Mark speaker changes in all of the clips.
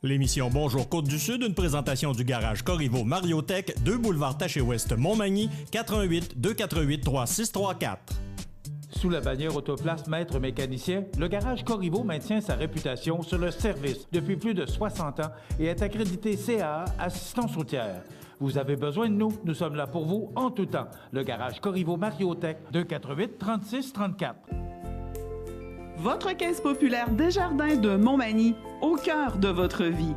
Speaker 1: L'émission Bonjour Côte-du-Sud, une présentation du garage Corriveau Mariotech, 2 boulevard Taché-Ouest Montmagny, 88 248 3634.
Speaker 2: Sous la bannière Autoplace Maître Mécanicien, le garage Corriveau maintient sa réputation sur le service depuis plus de 60 ans et est accrédité CAA Assistance routière. Vous avez besoin de nous, nous sommes là pour vous en tout temps. Le garage Corriveau Mariotech, 248 36 34.
Speaker 3: Votre caisse populaire Desjardins de Montmagny, au cœur de votre vie.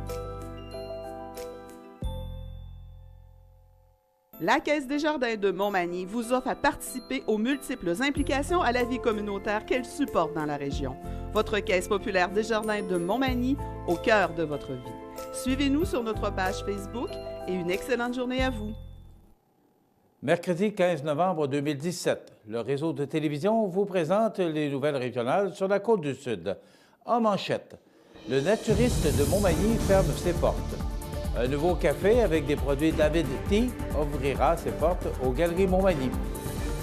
Speaker 3: La Caisse Desjardins de Montmagny vous offre à participer aux multiples implications à la vie communautaire qu'elle supporte dans la région. Votre Caisse populaire Desjardins de Montmagny, au cœur de votre vie. Suivez-nous sur notre page Facebook et une excellente journée à vous.
Speaker 2: Mercredi 15 novembre 2017, le réseau de télévision vous présente les nouvelles régionales sur la Côte-du-Sud. En manchette, le naturiste de Montmagny ferme ses portes. Un nouveau café avec des produits David Tea ouvrira ses portes aux Galeries Montmagny.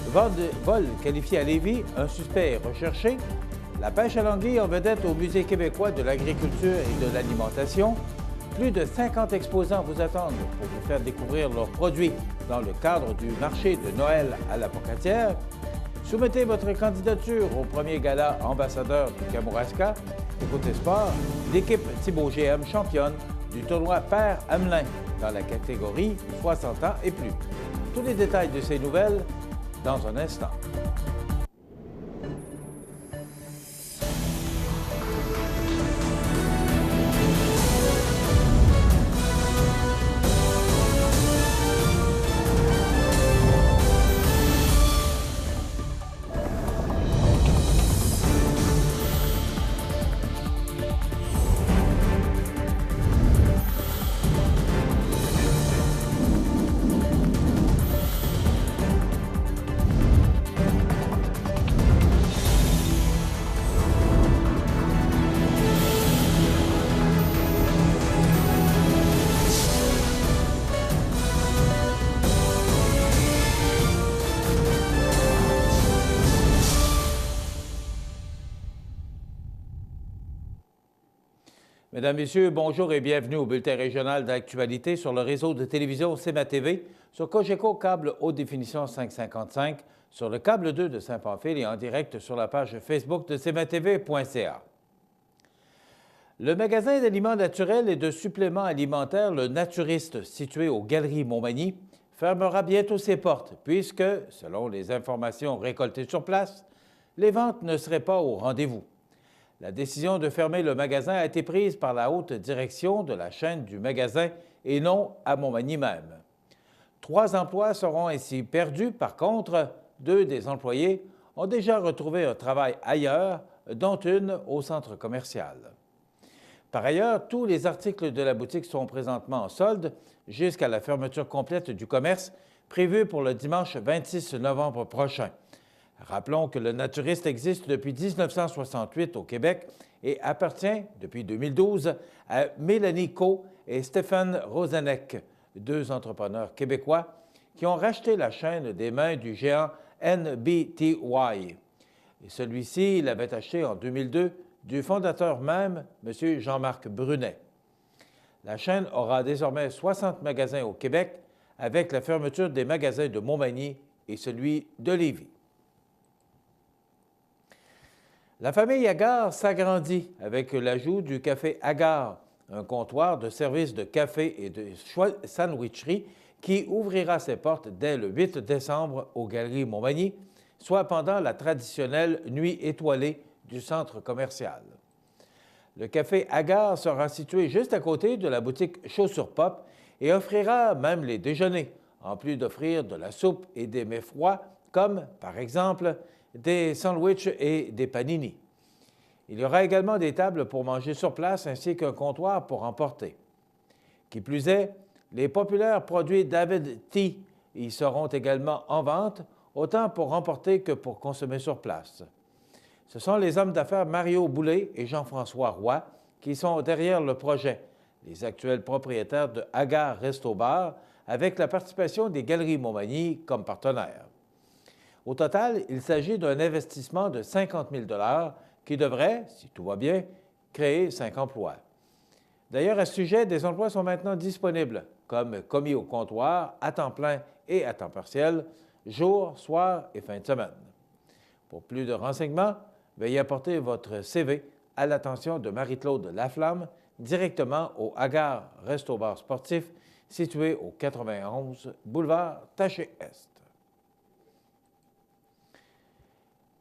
Speaker 2: Vol qualifié à Lévis, un suspect est recherché. La pêche à l'anguille en vedette au Musée québécois de l'agriculture et de l'alimentation. Plus de 50 exposants vous attendent pour vous faire découvrir leurs produits dans le cadre du marché de Noël à la Pocatière. Soumettez votre candidature au premier gala ambassadeur du Kamouraska. Et côté sport, l'équipe Thibaut GM championne du tournoi Père Hamelin dans la catégorie 60 ans et plus. Tous les détails de ces nouvelles dans un instant. Mesdames, Messieurs, bonjour et bienvenue au bulletin régional d'actualité sur le réseau de télévision CMA-TV, sur Cogeco câble haute définition 555, sur le câble 2 de Saint-Pamphile et en direct sur la page Facebook de cmatv.ca. Le magasin d'aliments naturels et de suppléments alimentaires Le Naturiste, situé aux Galeries Montmagny, fermera bientôt ses portes puisque, selon les informations récoltées sur place, les ventes ne seraient pas au rendez-vous. La décision de fermer le magasin a été prise par la haute direction de la chaîne du magasin et non à Montmagny même. 3 emplois seront ainsi perdus. Par contre, 2 des employés ont déjà retrouvé un travail ailleurs, dont une au centre commercial. Par ailleurs, tous les articles de la boutique sont présentement en solde jusqu'à la fermeture complète du commerce prévue pour le dimanche 26 novembre prochain. Rappelons que le Naturiste existe depuis 1968 au Québec et appartient depuis 2012 à Mélanie Co et Stéphane Rosenec, 2 entrepreneurs québécois qui ont racheté la chaîne des mains du géant NBTY. Et celui-ci l'avait acheté en 2002 du fondateur même, M. Jean-Marc Brunet. La chaîne aura désormais 60 magasins au Québec avec la fermeture des magasins de Montmagny et celui de Lévis. La famille Agar s'agrandit avec l'ajout du café Agar, un comptoir de service de café et de sandwicherie qui ouvrira ses portes dès le 8 décembre aux Galeries Montmagny, soit pendant la traditionnelle nuit étoilée du centre commercial. Le café Agar sera situé juste à côté de la boutique Chaussures Pop et offrira même les déjeuners, en plus d'offrir de la soupe et des mets froids, comme, par exemple, des sandwichs et des panini. Il y aura également des tables pour manger sur place ainsi qu'un comptoir pour emporter. Qui plus est, les populaires produits David Tea y seront également en vente, autant pour emporter que pour consommer sur place. Ce sont les hommes d'affaires Mario Boulay et Jean-François Roy qui sont derrière le projet, les actuels propriétaires de Agar Resto Bar, avec la participation des Galeries Montmagny comme partenaires. Au total, il s'agit d'un investissement de 50 000 $ qui devrait, si tout va bien, créer 5 emplois. D'ailleurs, à ce sujet, des emplois sont maintenant disponibles, comme commis au comptoir, à temps plein et à temps partiel, jour, soir et fin de semaine. Pour plus de renseignements, veuillez apporter votre CV à l'attention de Marie-Claude Laflamme, directement au Hagar Resto-Bar Sportif, situé au 91 boulevard Taché-Est.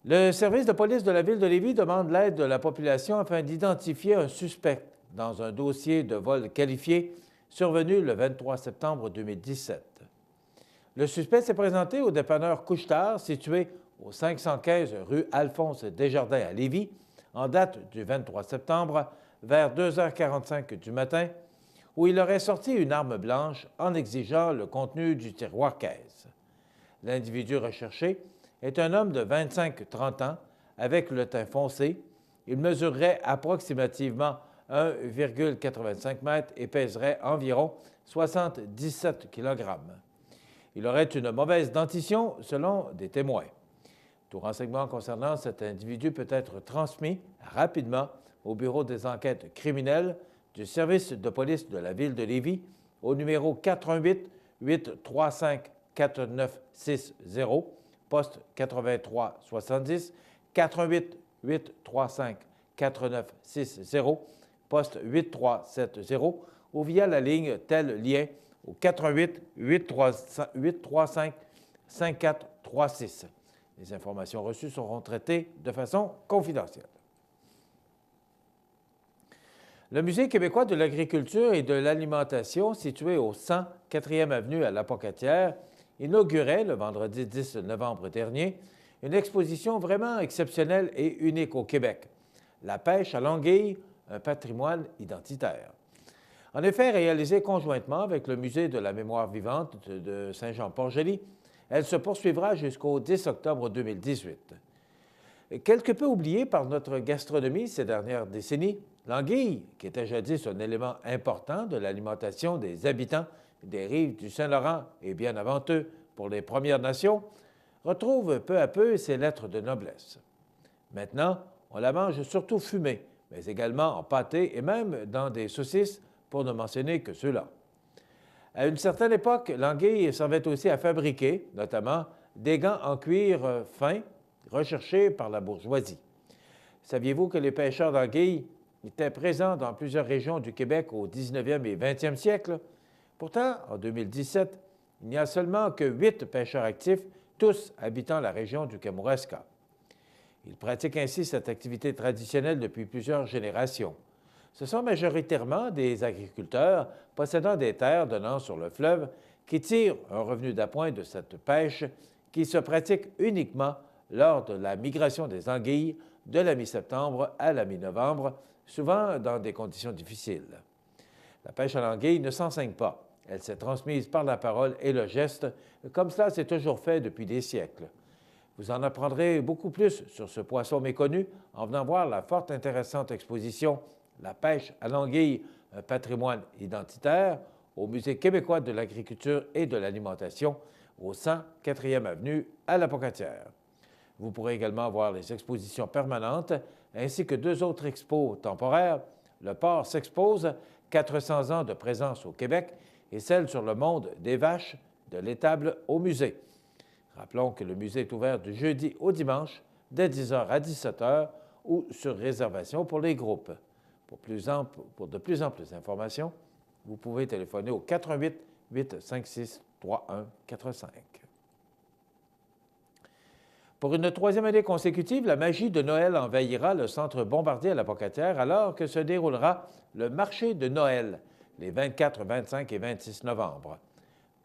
Speaker 2: Le service de police de la Ville de Lévis demande l'aide de la population afin d'identifier un suspect dans un dossier de vol qualifié survenu le 23 septembre 2017. Le suspect s'est présenté au dépanneur Couche-Tard, situé au 515 rue Alphonse Desjardins à Lévis, en date du 23 septembre, vers 2h45 du matin, où il aurait sorti une arme blanche en exigeant le contenu du tiroir caisse. L'individu recherché est un homme de 25-30 ans avec le teint foncé. Il mesurerait approximativement 1,85 m et pèserait environ 77 kg. Il aurait une mauvaise dentition selon des témoins. Tout renseignement concernant cet individu peut être transmis rapidement au Bureau des enquêtes criminelles du service de police de la Ville de Lévis au numéro 418-835-4960, poste 8370, 418-835-4960, poste 8370, ou via la ligne tel lien au 418-835-5436. Les informations reçues seront traitées de façon confidentielle. Le Musée québécois de l'agriculture et de l'alimentation, situé au 104e avenue à l'Apocatière, inaugurait le vendredi 10 novembre dernier une exposition vraiment exceptionnelle et unique au Québec, la pêche à l'anguille, un patrimoine identitaire. En effet, réalisée conjointement avec le Musée de la mémoire vivante de Saint-Jean-Port-Joli, elle se poursuivra jusqu'au 10 octobre 2018. Quelque peu oubliée par notre gastronomie ces dernières décennies, l'anguille, qui était jadis un élément important de l'alimentation des habitants des rives du Saint-Laurent et bien avant eux pour les Premières Nations, retrouve peu à peu ses lettres de noblesse. Maintenant, on la mange surtout fumée, mais également en pâté et même dans des saucisses, pour ne mentionner que ceux-là. À une certaine époque, l'anguille servait aussi à fabriquer, notamment, des gants en cuir fin recherchés par la bourgeoisie. Saviez-vous que les pêcheurs d'anguilles étaient présents dans plusieurs régions du Québec au 19e et 20e siècle? Pourtant, en 2017, il n'y a seulement que 8 pêcheurs actifs, tous habitant la région du Kamouraska. Ils pratiquent ainsi cette activité traditionnelle depuis plusieurs générations. Ce sont majoritairement des agriculteurs possédant des terres donnant sur le fleuve qui tirent un revenu d'appoint de cette pêche qui se pratique uniquement lors de la migration des anguilles de la mi-septembre à la mi-novembre, souvent dans des conditions difficiles. La pêche à l'anguille ne s'enseigne pas. Elle s'est transmise par la parole et le geste, comme cela s'est toujours fait depuis des siècles. Vous en apprendrez beaucoup plus sur ce poisson méconnu en venant voir la fort intéressante exposition « La pêche à l'anguille, un patrimoine identitaire » au Musée québécois de l'agriculture et de l'alimentation au 104e avenue à l'Apocatière. Vous pourrez également voir les expositions permanentes ainsi que 2 autres expos temporaires, le port s'expose, 400 ans de présence au Québec, et celle sur le monde des vaches, de l'étable au musée. Rappelons que le musée est ouvert du jeudi au dimanche, dès 10h à 17h ou sur réservation pour les groupes. Pour de plus amples informations, vous pouvez téléphoner au 418-856-3145. Pour une 3e année consécutive, la magie de Noël envahira le centre Bombardier à l'Apocatière alors que se déroulera le marché de Noël les 24, 25 et 26 novembre.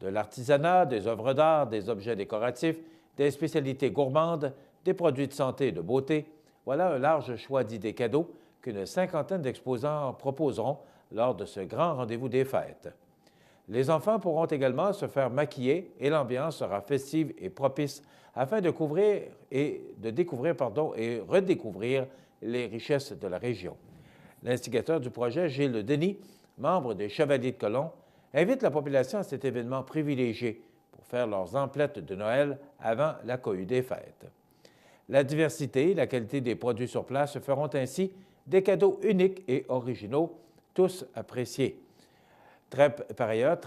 Speaker 2: De l'artisanat, des œuvres d'art, des objets décoratifs, des spécialités gourmandes, des produits de santé et de beauté, voilà un large choix d'idées cadeaux qu'une cinquantaine d'exposants proposeront lors de ce grand rendez-vous des fêtes. Les enfants pourront également se faire maquiller et l'ambiance sera festive et propice afin de découvrir et redécouvrir les richesses de la région. L'instigateur du projet, Gilles Denis, membre des Chevaliers de Colomb, invite la population à cet événement privilégié pour faire leurs emplettes de Noël avant la cohue des fêtes. La diversité et la qualité des produits sur place feront ainsi des cadeaux uniques et originaux tous appréciés. Par ailleurs,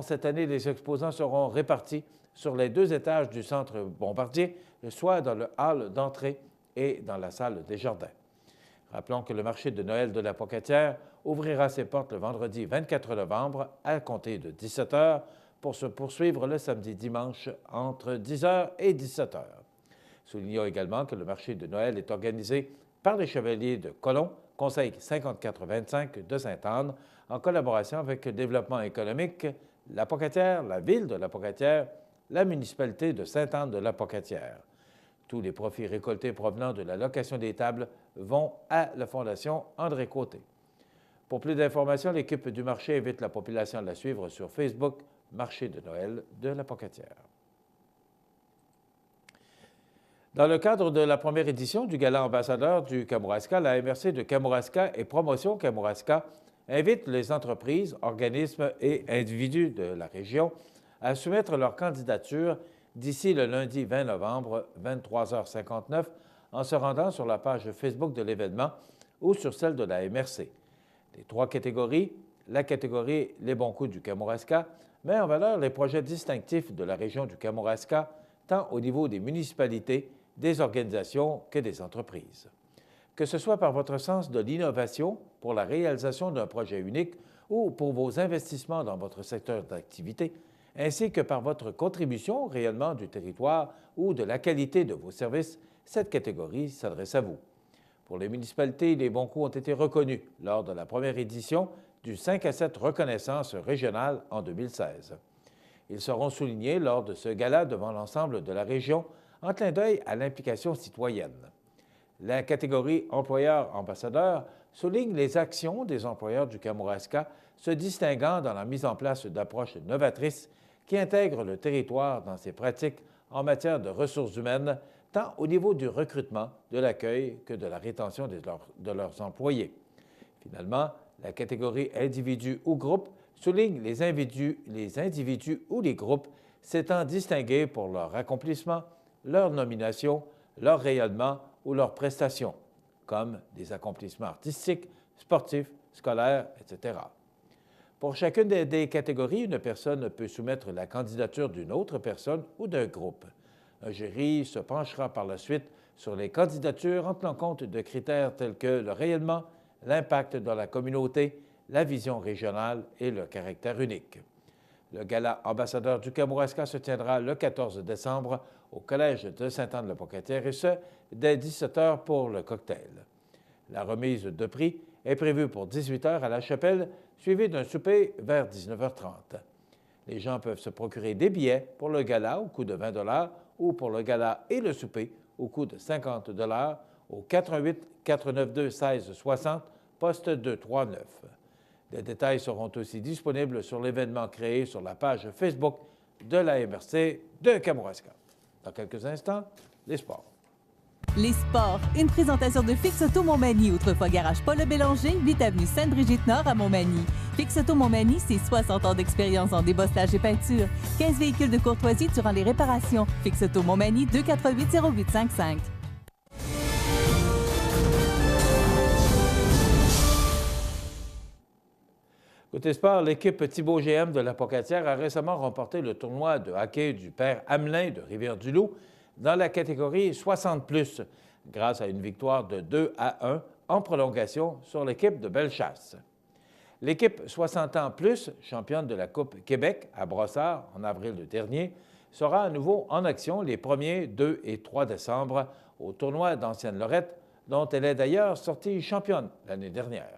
Speaker 2: cette année, les exposants seront répartis sur les 2 étages du centre Bombardier, soit dans le hall d'entrée et dans la salle des jardins. Rappelons que le marché de Noël de la Pocatière ouvrira ses portes le vendredi 24 novembre à compter de 17 h pour se poursuivre le samedi-dimanche entre 10 h et 17 h. Soulignons également que le marché de Noël est organisé par les Chevaliers de Colomb, Conseil 5425 de Sainte-Anne, en collaboration avec le développement économique, la Pocatière, la Ville de la Pocatière, la municipalité de Sainte-Anne-de-la-Pocatière. Tous les profits récoltés provenant de la location des tables vont à la Fondation André Côté. Pour plus d'informations, l'équipe du marché invite la population à la suivre sur Facebook, Marché de Noël de la Pocatière. Dans le cadre de la première édition du Gala ambassadeur du Kamouraska, la MRC de Kamouraska et Promotion Kamouraska invite les entreprises, organismes et individus de la région à soumettre leur candidature d'ici le lundi 20 novembre, 23h59, en se rendant sur la page Facebook de l'événement ou sur celle de la MRC. Les 3 catégories, la catégorie Les bons coups du Kamouraska, met en valeur les projets distinctifs de la région du Kamouraska, tant au niveau des municipalités, des organisations que des entreprises. Que ce soit par votre sens de l'innovation pour la réalisation d'un projet unique ou pour vos investissements dans votre secteur d'activité, ainsi que par votre contribution au rayonnement du territoire ou de la qualité de vos services, cette catégorie s'adresse à vous. Pour les municipalités, les bons coups ont été reconnus lors de la première édition du 5 à 7 reconnaissance régionale en 2016. Ils seront soulignés lors de ce gala devant l'ensemble de la région en clin d'œil à l'implication citoyenne. La catégorie employeurs-ambassadeurs souligne les actions des employeurs du Kamouraska se distinguant dans la mise en place d'approches novatrices qui intègrent le territoire dans ses pratiques en matière de ressources humaines, tant au niveau du recrutement, de l'accueil que de la rétention de leurs employés. Finalement, la catégorie individus ou groupes souligne les individus ou les groupes s'étant distingués pour leur accomplissement, leur nomination, leur rayonnement ou leurs prestations, comme des accomplissements artistiques, sportifs, scolaires, etc. Pour chacune des catégories, une personne peut soumettre la candidature d'une autre personne ou d'un groupe. Un jury se penchera par la suite sur les candidatures en tenant compte de critères tels que le rayonnement, l'impact dans la communauté, la vision régionale et le caractère unique. Le Gala ambassadeur du Kamouraska se tiendra le 14 décembre au Collège de Sainte-Anne-de-la-Pocatière et ce, dès 17 h pour le cocktail. La remise de prix est prévue pour 18 h à la Chapelle, suivie d'un souper vers 19h30. Les gens peuvent se procurer des billets pour le gala au coût de 20 $ ou pour le gala et le souper au coût de 50 $ au 88 492 16 60, poste 239. Les détails seront aussi disponibles sur l'événement créé sur la page Facebook de la MRC de Kamouraska. Dans quelques instants, les sports.
Speaker 4: Les sports, une présentation de Fix Auto Montmagny, autrefois garage Paul Bélanger, 8 avenue Sainte-Brigitte-Nord à Montmagny. Fix Auto Montmagny, c'est 60 ans d'expérience en débosselage et peinture. 15 véhicules de courtoisie durant les réparations. Fix Auto Montmagny, 248-0855.
Speaker 2: Côté sport, l'équipe Thibaut GM de la Pocatière a récemment remporté le tournoi de hockey du Père Hamelin de Rivière-du-Loup dans la catégorie 60+, grâce à une victoire de 2-1 en prolongation sur l'équipe de Bellechasse. L'équipe 60 ans plus, championne de la Coupe Québec à Brossard en avril dernier, sera à nouveau en action les 1er, 2 et 3 décembre au tournoi d'Ancienne-Lorette, dont elle est d'ailleurs sortie championne l'année dernière.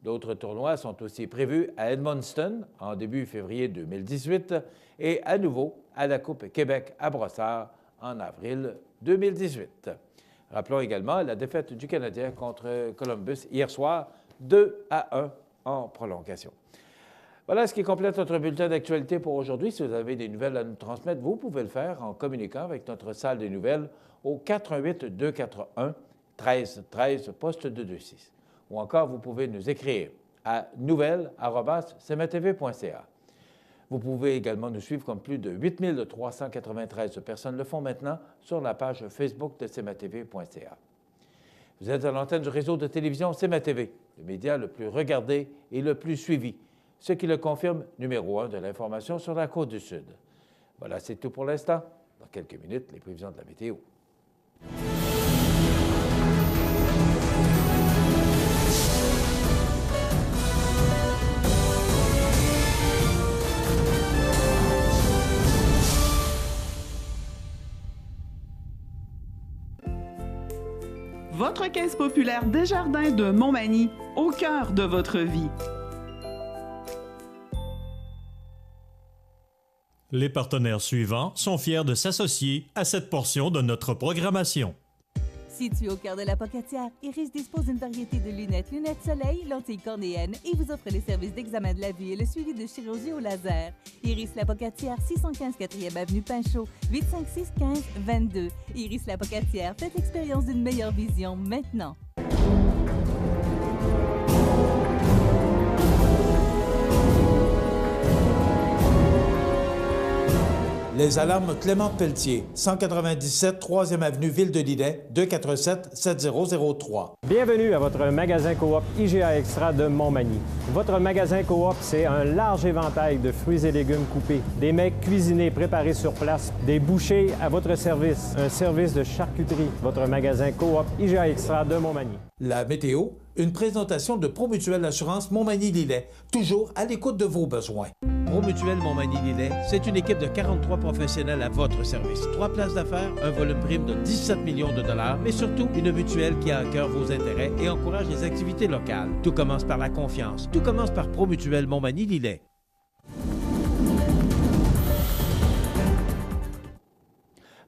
Speaker 2: D'autres tournois sont aussi prévus à Edmundston en début février 2018 et à nouveau à la Coupe Québec à Brossard en avril 2018. Rappelons également la défaite du Canadien contre Columbus hier soir, 2-1 en prolongation. Voilà ce qui complète notre bulletin d'actualité pour aujourd'hui. Si vous avez des nouvelles à nous transmettre, vous pouvez le faire en communiquant avec notre salle des nouvelles au 418-241-1313, poste 226. Ou encore, vous pouvez nous écrire à nouvelles@cmatv.ca. Vous pouvez également nous suivre comme plus de 8 393 personnes le font maintenant sur la page Facebook de cmatv.ca. Vous êtes à l'antenne du réseau de télévision CMA-TV. le média le plus regardé et le plus suivi, ce qui le confirme numéro 1 de l'information sur la Côte-du-Sud. Voilà, c'est tout pour l'instant. Dans quelques minutes, les prévisions de la météo.
Speaker 3: Votre caisse populaire Desjardins de Montmagny, au cœur de votre vie.
Speaker 1: Les partenaires suivants sont fiers de s'associer à cette portion de notre programmation.
Speaker 4: Situé au cœur de la Pocatière, Iris dispose d'une variété de lunettes soleil, lentilles cornéennes et vous offre les services d'examen de la vue et le suivi de chirurgie au laser. Iris la Pocatière, 615 4e avenue Pinchot, 856 15 22. Iris la Pocatière, faites l'expérience d'une meilleure vision maintenant.
Speaker 2: Les alarmes Clément Pelletier, 197 3e avenue Ville de Lillet, 247-7003.
Speaker 5: Bienvenue à votre magasin Coop IGA Extra de Montmagny. Votre magasin Coop, c'est un large éventail de fruits et légumes coupés, des mets cuisinés préparés sur place, des bouchées à votre service, un service de charcuterie. Votre magasin Coop IGA Extra de Montmagny.
Speaker 2: La météo, une présentation de Promutuelle Assurance Montmagny-Lillet, toujours à l'écoute de vos besoins.
Speaker 6: Promutuelle Montmagny-Lillet, c'est une équipe de 43 professionnels à votre service. 3 places d'affaires, un volume prime de 17 millions de dollars, mais surtout une mutuelle qui a à cœur vos intérêts et encourage les activités locales. Tout commence par la confiance. Tout commence par Promutuelle Montmagny-Lillet.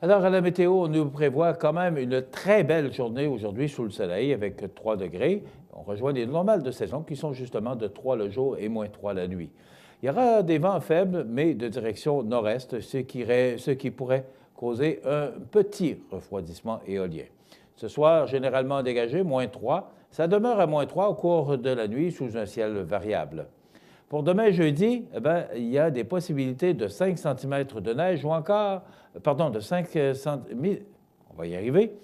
Speaker 2: Alors, à la météo, on nous prévoit quand même une très belle journée aujourd'hui sous le soleil avec 3 degrés. On rejoint les normales de saison qui sont justement de 3 le jour et moins 3 la nuit. Il y aura des vents faibles, mais de direction nord-est, ce qui pourrait causer un petit refroidissement éolien. Ce soir, généralement dégagé, moins 3. Ça demeure à moins 3 au cours de la nuit sous un ciel variable. Pour demain jeudi, il y a des possibilités de 5 cm de neige ou encore, de 5 cm. On va y arriver.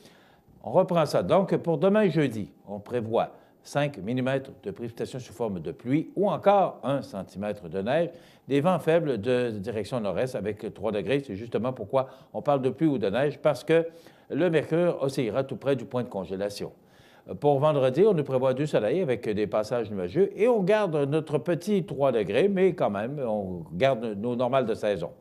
Speaker 2: On reprend ça. Donc, pour demain jeudi, on prévoit 5 mm de précipitations sous forme de pluie ou encore 1 cm de neige, des vents faibles de direction nord-est avec 3 degrés. C'est justement pourquoi on parle de pluie ou de neige, parce que le mercure oscillera tout près du point de congélation. Pour vendredi, on nous prévoit du soleil avec des passages nuageux et on garde notre petit 3 degrés, mais quand même, on garde nos normales de saison.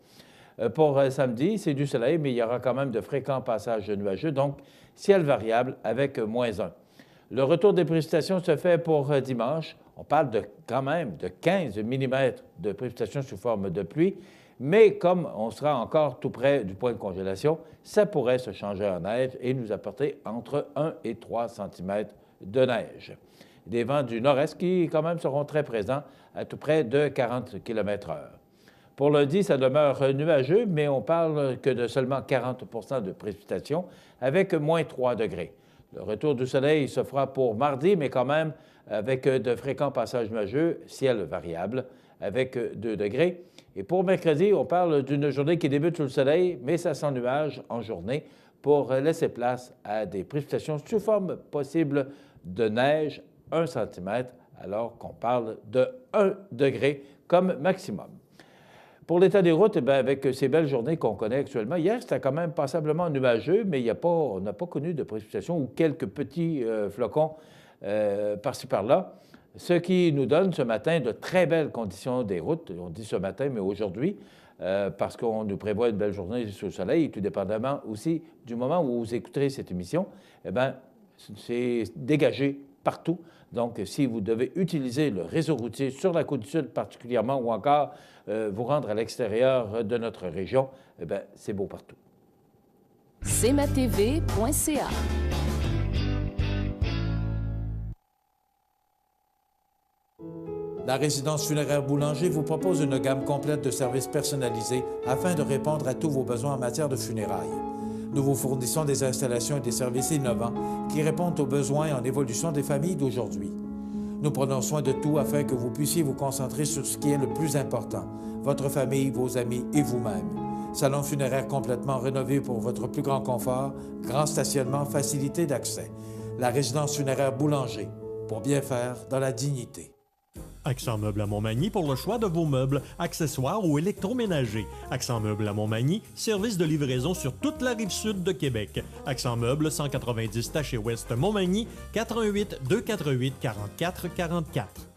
Speaker 2: Pour samedi, c'est du soleil, mais il y aura quand même de fréquents passages nuageux, donc ciel variable avec moins 1. Le retour des précipitations se fait pour dimanche. On parle quand même de 15 mm de précipitations sous forme de pluie, mais comme on sera encore tout près du point de congélation, ça pourrait se changer en neige et nous apporter entre 1 et 3 cm de neige. Des vents du nord-est qui, quand même, seront très présents à tout près de 40 km/h. Pour lundi, ça demeure nuageux, mais on parle que de seulement 40 de précipitations avec moins 3 degrés. Le retour du soleil se fera pour mardi, mais quand même avec de fréquents passages nuageux, ciel variable, avec 2 degrés. Et pour mercredi, on parle d'une journée qui débute sous le soleil, mais ça sent nuage en journée pour laisser place à des précipitations sous forme possible de neige, 1 cm, alors qu'on parle de 1 degré comme maximum. Pour l'état des routes, avec ces belles journées qu'on connaît actuellement, hier, c'était quand même passablement nuageux, mais on n'a pas connu de précipitations ou quelques petits flocons par-ci par-là, ce qui nous donne ce matin de très belles conditions des routes. On dit ce matin, mais aujourd'hui, parce qu'on nous prévoit une belle journée sous le soleil, et tout dépendamment aussi du moment où vous écouterez cette émission, c'est dégagé partout. Donc, si vous devez utiliser le réseau routier sur la Côte-du-Sud particulièrement ou encore vous rendre à l'extérieur de notre région, c'est beau partout.
Speaker 7: cmatv.ca.
Speaker 2: La résidence funéraire Boulanger vous propose une gamme complète de services personnalisés afin de répondre à tous vos besoins en matière de funérailles. Nous vous fournissons des installations et des services innovants qui répondent aux besoins en évolution des familles d'aujourd'hui. Nous prenons soin de tout afin que vous puissiez vous concentrer sur ce qui est le plus important, votre famille, vos amis et vous-même. Salon funéraire complètement rénové pour votre plus grand confort, grand stationnement, facilité d'accès. La résidence funéraire Boulanger,
Speaker 7: pour bien faire dans la dignité.
Speaker 1: Accent Meubles à Montmagny pour le choix de vos meubles, accessoires ou électroménagers. Accent Meubles à Montmagny, service de livraison sur toute la rive sud de Québec. Accent Meubles, 190 Taché Ouest Montmagny, 88 248 44 44.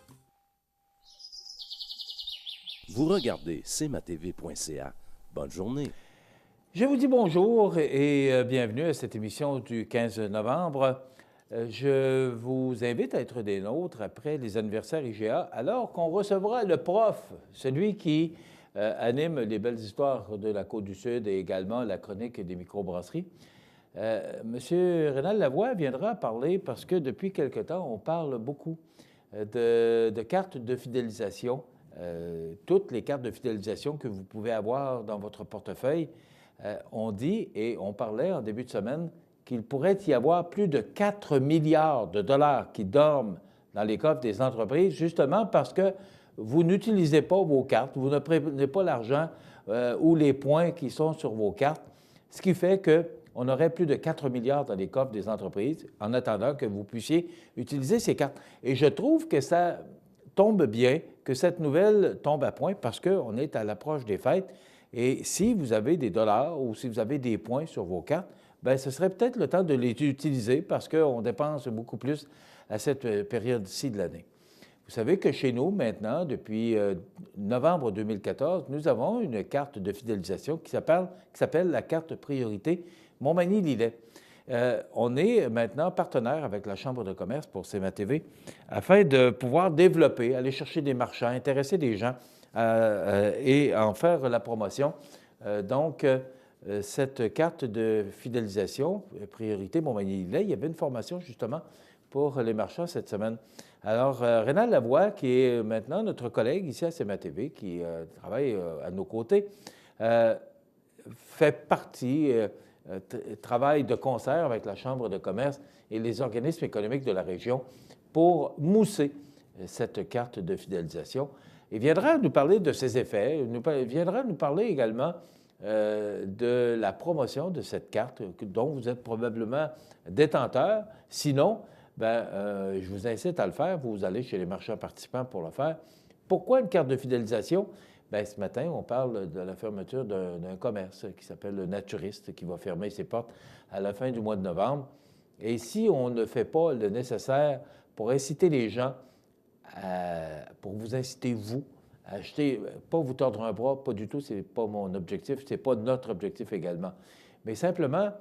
Speaker 8: Vous regardez cmatv.ca. Bonne journée.
Speaker 2: Je vous dis bonjour et bienvenue à cette émission du 15 novembre. Je vous invite à être des nôtres après les anniversaires IGA, alors qu'on recevra le prof, celui qui anime les belles histoires de la Côte-du-Sud et également la chronique des microbrasseries. Monsieur Rénal Lavoie viendra parler parce que depuis quelque temps, on parle beaucoup de cartes de fidélisation. Toutes les cartes de fidélisation que vous pouvez avoir dans votre portefeuille, on dit, et on parlait en début de semaine, qu'il pourrait y avoir plus de 4 milliards de dollars qui dorment dans les coffres des entreprises, justement parce que vous n'utilisez pas vos cartes, vous ne prenez pas l'argent ou les points qui sont sur vos cartes, ce qui fait qu'on aurait plus de 4 milliards dans les coffres des entreprises en attendant que vous puissiez utiliser ces cartes. Et je trouve que ça tombe bien, que cette nouvelle tombe à point parce qu'on est à l'approche des fêtes. Et si vous avez des dollars ou si vous avez des points sur vos cartes, bien, ce serait peut-être le temps de les utiliser parce qu'on dépense beaucoup plus à cette période-ci de l'année. Vous savez que chez nous, maintenant, depuis novembre 2014, nous avons une carte de fidélisation qui s'appelle la carte priorité Montmagny-Lillet. On est maintenant partenaire avec la Chambre de commerce pour CMA-TV afin de pouvoir développer, aller chercher des marchands, intéresser des gens et en faire la promotion. Cette carte de fidélisation, priorité Montmagny-Lillet, il y avait une formation justement pour les marchands cette semaine. Alors, Rénal Lavoie, qui est maintenant notre collègue ici à CMA-TV, qui travaille à nos côtés, fait partie, travaille de concert avec la Chambre de commerce et les organismes économiques de la région pour mousser cette carte de fidélisation. Il viendra nous parler de ses effets, il viendra nous parler également de la promotion de cette carte dont vous êtes probablement détenteur. Sinon, je vous incite à le faire. Vous allez chez les marchands participants pour le faire. Pourquoi une carte de fidélisation? Ce matin, on parle de la fermeture d'un commerce qui s'appelle le Naturiste, qui va fermer ses portes à la fin du mois de novembre. Et si on ne fait pas le nécessaire pour inciter les gens, pour vous inciter, vous, à acheter, pas vous tordre un bras, pas du tout, c'est pas mon objectif, c'est pas notre objectif également, mais simplement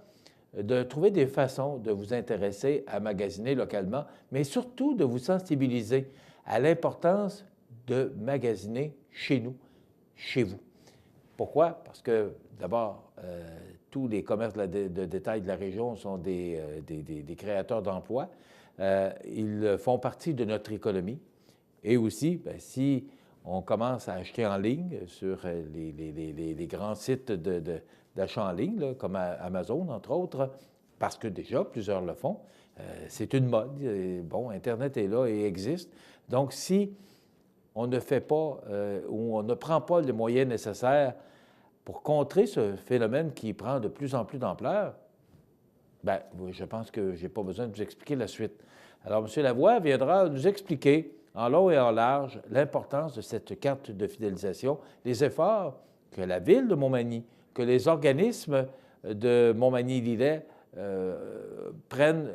Speaker 2: de trouver des façons de vous intéresser à magasiner localement, mais surtout de vous sensibiliser à l'importance de magasiner chez nous, chez vous. Pourquoi? Parce que, d'abord, tous les commerces de détail de la région sont des créateurs d'emplois. Ils font partie de notre économie. Et aussi, si on commence à acheter en ligne sur les grands sites d'achat en ligne, là, comme Amazon, entre autres, parce que déjà, plusieurs le font. C'est une mode. Bon, Internet est là et existe. Donc, si on ne fait pas ou on ne prend pas les moyens nécessaires pour contrer ce phénomène qui prend de plus en plus d'ampleur, je pense que je n'ai pas besoin de vous expliquer la suite. Alors, M. Lavoie viendra nous expliquer en long et en large l'importance de cette carte de fidélisation, les efforts que la Ville de Montmagny, que les organismes de Montmagny-Lillet prennent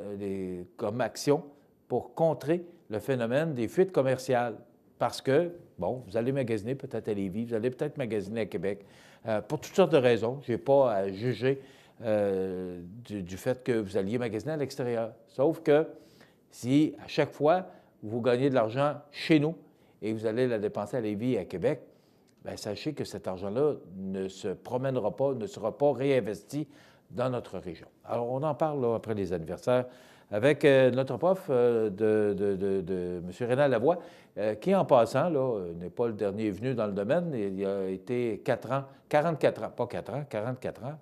Speaker 2: comme action pour contrer le phénomène des fuites commerciales. Parce que, bon, vous allez magasiner peut-être à Lévis, vous allez peut-être magasiner à Québec, pour toutes sortes de raisons. Je n'ai pas à juger du fait que vous alliez magasiner à l'extérieur. Sauf que si à chaque fois, vous gagnez de l'argent chez nous et vous allez la dépenser à Lévis et à Québec, sachez que cet argent-là ne se promènera pas, ne sera pas réinvesti dans notre région. Alors, on en parle là, après les anniversaires avec notre prof de M. Rénal Lavoie, qui, en passant, là, n'est pas le dernier venu dans le domaine. Il a été 44 ans,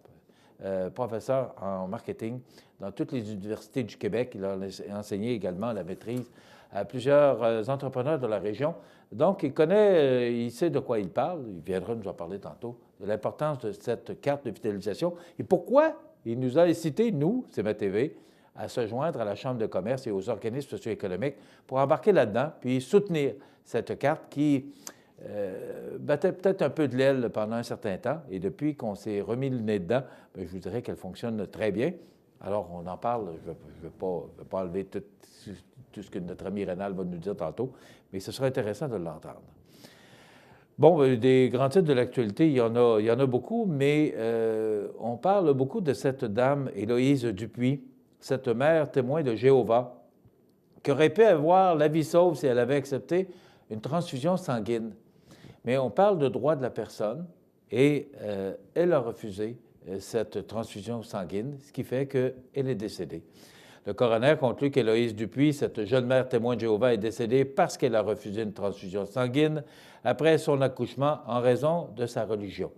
Speaker 2: professeur en marketing dans toutes les universités du Québec. Il a enseigné également la maîtrise à plusieurs entrepreneurs de la région. Donc, il connaît, il sait de quoi il parle. Il viendra nous en parler tantôt, de l'importance de cette carte de fidélisation et pourquoi il nous a incité, nous, CMA-TV, à se joindre à la Chambre de commerce et aux organismes socio-économiques pour embarquer là-dedans, puis soutenir cette carte qui battait peut-être un peu de l'aile pendant un certain temps. Et depuis qu'on s'est remis le nez dedans, bien, je vous dirais qu'elle fonctionne très bien. Alors, on en parle. Je ne vais pas enlever tout ce que notre ami Rénal va nous dire tantôt, mais ce sera intéressant de l'entendre. Bon, des grands titres de l'actualité, il y en a beaucoup, mais on parle beaucoup de cette dame, Héloïse Dupuis, cette mère témoin de Jéhovah, qui aurait pu avoir la vie sauve si elle avait accepté une transfusion sanguine. Mais on parle de droit de la personne et elle a refusé cette transfusion sanguine, ce qui fait qu'elle est décédée. Le coroner conclut qu'Héloïse Dupuis, cette jeune mère témoin de Jéhovah, est décédée parce qu'elle a refusé une transfusion sanguine après son accouchement en raison de sa religion.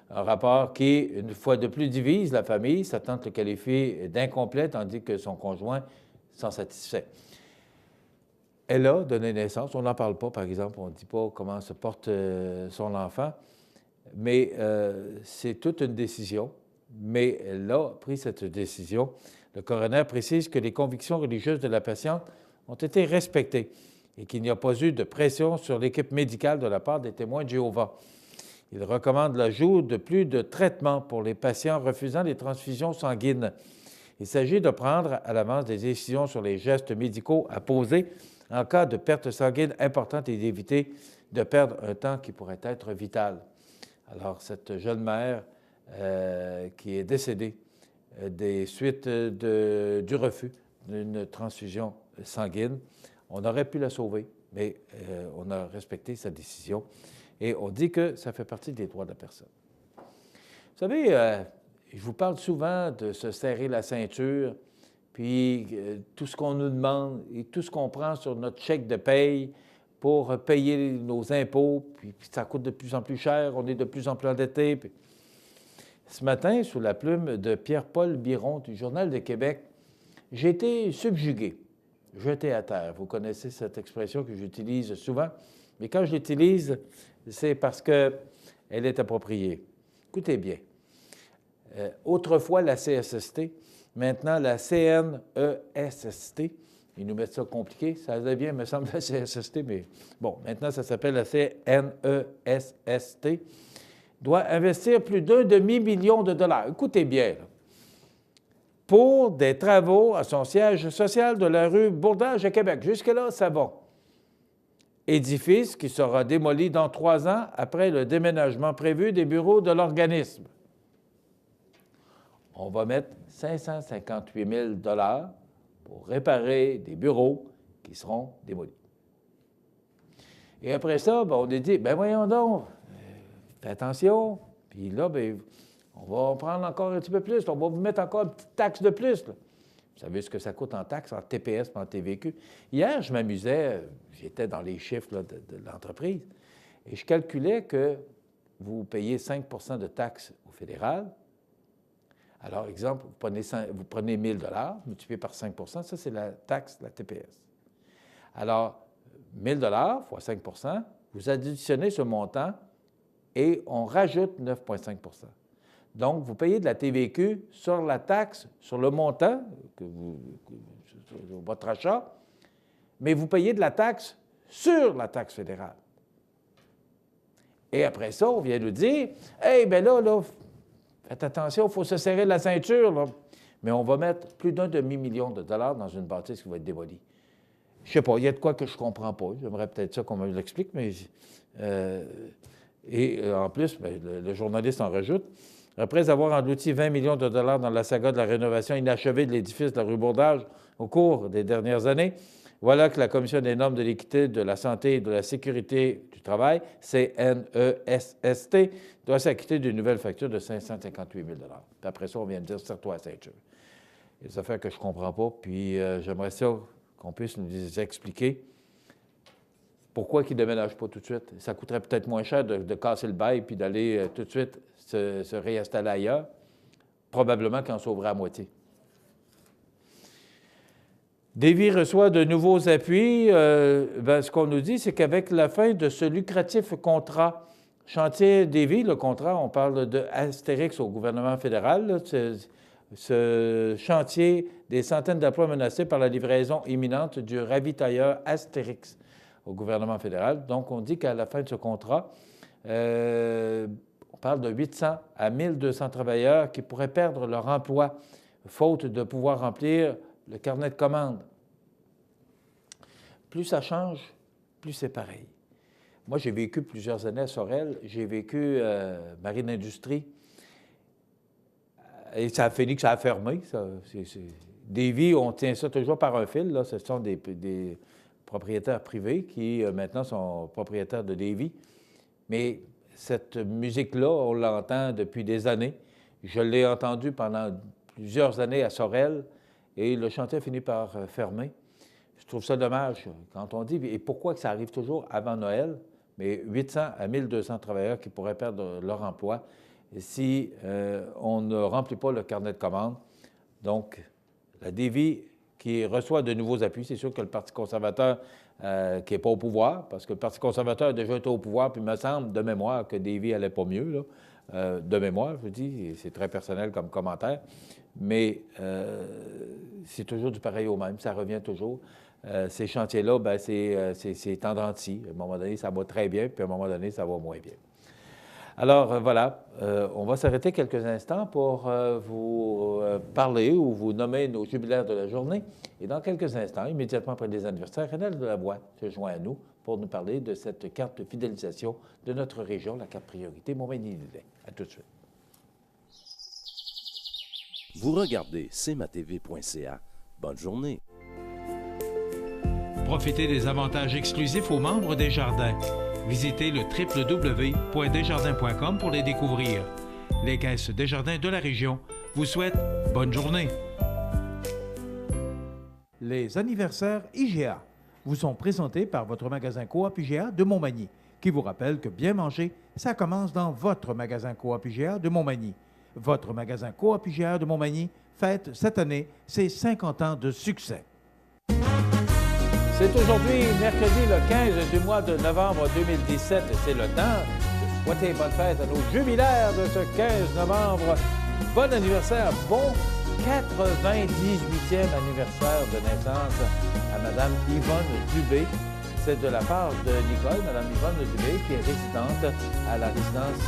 Speaker 2: Un rapport qui, une fois de plus, divise la famille. Sa tante le qualifie d'incomplet, tandis que son conjoint s'en satisfait. Elle a donné naissance. On n'en parle pas, par exemple. On ne dit pas comment se porte son enfant. Mais c'est toute une décision. Mais elle a pris cette décision. Le coroner précise que les convictions religieuses de la patiente ont été respectées et qu'il n'y a pas eu de pression sur l'équipe médicale de la part des témoins de Jéhovah. Il recommande l'ajout de plus de traitements pour les patients refusant les transfusions sanguines. Il s'agit de prendre à l'avance des décisions sur les gestes médicaux à poser en cas de perte sanguine importante et d'éviter de perdre un temps qui pourrait être vital. Alors, cette jeune mère qui est décédée des suites du refus d'une transfusion sanguine, on aurait pu la sauver, mais on a respecté sa décision. Et on dit que ça fait partie des droits de la personne. Vous savez, je vous parle souvent de se serrer la ceinture, puis tout ce qu'on nous demande et tout ce qu'on prend sur notre chèque de paye pour payer nos impôts, puis ça coûte de plus en plus cher, on est de plus en plus endetté. Puis... Ce matin, sous la plume de Pierre-Paul Biron du Journal de Québec, j'ai été subjugué, jeté à terre. Vous connaissez cette expression que j'utilise souvent, mais quand je l'utilise, c'est parce qu'elle est appropriée. Écoutez bien. Autrefois, la CSST, maintenant la CNESST, ils nous mettent ça compliqué, ça devient, me semble, la CSST, mais bon, maintenant, ça s'appelle la CNESST, doit investir plus d'1 demi-million de dollars. Écoutez bien, là, pour des travaux à son siège social de la rue Bourdage à Québec. Jusque-là, ça va. Édifice qui sera démoli dans 3 ans après le déménagement prévu des bureaux de l'organisme. On va mettre 558 000 $ pour réparer des bureaux qui seront démolis. Et après ça, bien, on a dit, bien voyons donc, faites attention, puis là, bien, on va prendre encore un petit peu plus, on va vous mettre encore une petite taxe de plus. Là. Vous savez ce que ça coûte en taxes, en TPS, en TVQ. Hier, je m'amusais, j'étais dans les chiffres là, de l'entreprise, et je calculais que vous payez 5 % de taxes au fédéral. Alors, exemple, vous prenez 1 000 $ multiplié par 5 %, ça, c'est la taxe, la TPS. Alors, 1 000 $ fois 5 %, vous additionnez ce montant et on rajoute 9,5 %. Donc, vous payez de la TVQ sur la taxe, sur le montant, votre achat, mais vous payez de la taxe sur la taxe fédérale. Et après ça, on vient nous dire, « Hey, bien là, faites attention, il faut se serrer la ceinture, là. » Mais on va mettre plus d'1 demi-million de dollars dans une bâtisse qui va être démolie. Je ne sais pas, il y a de quoi que je ne comprends pas. J'aimerais peut-être ça qu'on me l'explique, mais... en plus, bien, le journaliste en rajoute. Après avoir englouti 20 millions de dollars dans la saga de la rénovation inachevée de l'édifice de la rue Bourdage au cours des dernières années, voilà que la Commission des normes de l'équité, de la santé et de la sécurité du travail, CNESST, doit s'acquitter d'une nouvelle facture de 558 000 $. Puis après ça, on vient de dire « serre-toi à la ceinture ». Il y a des affaires que je ne comprends pas, puis j'aimerais ça qu'on puisse nous expliquer pourquoi ils ne déménagent pas tout de suite. Ça coûterait peut-être moins cher de casser le bail puis d'aller tout de suite se réinstaller ailleurs. Probablement qu'on sauverait à moitié. Davy reçoit de nouveaux appuis. Ce qu'on nous dit, c'est qu'avec la fin de ce lucratif contrat Chantier Davy, le contrat, on parle de Astérix au gouvernement fédéral, là, ce chantier des centaines d'emplois menacés par la livraison imminente du ravitailleur Astérix au gouvernement fédéral. Donc, on dit qu'à la fin de ce contrat, on parle de 800 à 1200 travailleurs qui pourraient perdre leur emploi faute de pouvoir remplir le carnet de commandes. Plus ça change, plus c'est pareil. Moi, j'ai vécu plusieurs années à Sorel. J'ai vécu Marine Industrie. Et ça a fini que ça a fermé. Davy, on tient ça toujours par un fil. Là. Ce sont des propriétaires privés qui, maintenant, sont propriétaires de Davy. Mais cette musique-là, on l'entend depuis des années. Je l'ai entendue pendant plusieurs années à Sorel et le chantier a fini par fermer. Je trouve ça dommage quand on dit, et pourquoi que ça arrive toujours avant Noël, mais 800 à 1200 travailleurs qui pourraient perdre leur emploi si on ne remplit pas le carnet de commandes. Donc, la Davy qui reçoit de nouveaux appuis, c'est sûr que le Parti conservateur qui n'est pas au pouvoir, parce que le Parti conservateur a déjà été au pouvoir, puis il me semble, de mémoire, que Davy n'allait pas mieux, là. De mémoire, je dis, c'est très personnel comme commentaire, mais c'est toujours du pareil au même, ça revient toujours. Ces chantiers-là, bien, c'est tendanci. À un moment donné, ça va très bien, puis à un moment donné, ça va moins bien. Alors, voilà, on va s'arrêter quelques instants pour vous parler ou vous nommer nos jubilaires de la journée. Et dans quelques instants, immédiatement après les anniversaires, Renel Delavoie se joint à nous pour nous parler de cette carte de fidélisation de notre région, la carte priorité Montmagny-Lillet. À tout de suite.
Speaker 8: Vous regardez cmatv.ca. Bonne journée.
Speaker 6: Profitez des avantages exclusifs aux membres des Jardins. Visitez le www.desjardins.com pour les découvrir. Les caisses Desjardins de la région vous souhaitent bonne journée. Les anniversaires IGA vous sont présentés par votre magasin Coop IGA de Montmagny, qui vous rappelle que bien manger, ça commence dans votre magasin Coop IGA de Montmagny. Votre magasin Coop IGA de Montmagny fête cette année ses 50 ans de succès.
Speaker 2: C'est aujourd'hui, mercredi, le 15 du mois de novembre 2017. C'est le temps de souhaiter bonne fête à nos jubilaires de ce 15 novembre. Bon anniversaire, bon 98e anniversaire de naissance à Mme Yvonne Dubé. C'est de la part de Nicole, Mme Yvonne Dubé, qui est résidente à la résidence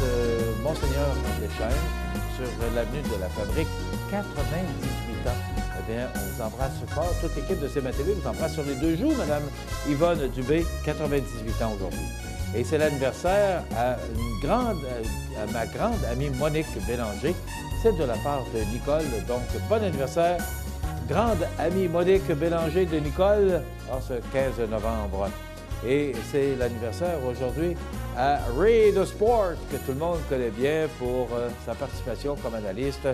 Speaker 2: Monseigneur Deschênes sur l'avenue de la Fabrique, 98 ans. Eh bien, on vous embrasse fort. Toute l'équipe de CMA-TV vous embrasse sur les deux joues, Mme Yvonne Dubé, 98 ans aujourd'hui. Et c'est l'anniversaire à ma grande amie Monique Bélanger. C'est de la part de Nicole. Donc, bon anniversaire, grande amie Monique Bélanger de Nicole, en ce 15 novembre. Et c'est l'anniversaire aujourd'hui à Ray the Sport, que tout le monde connaît bien pour sa participation comme analyste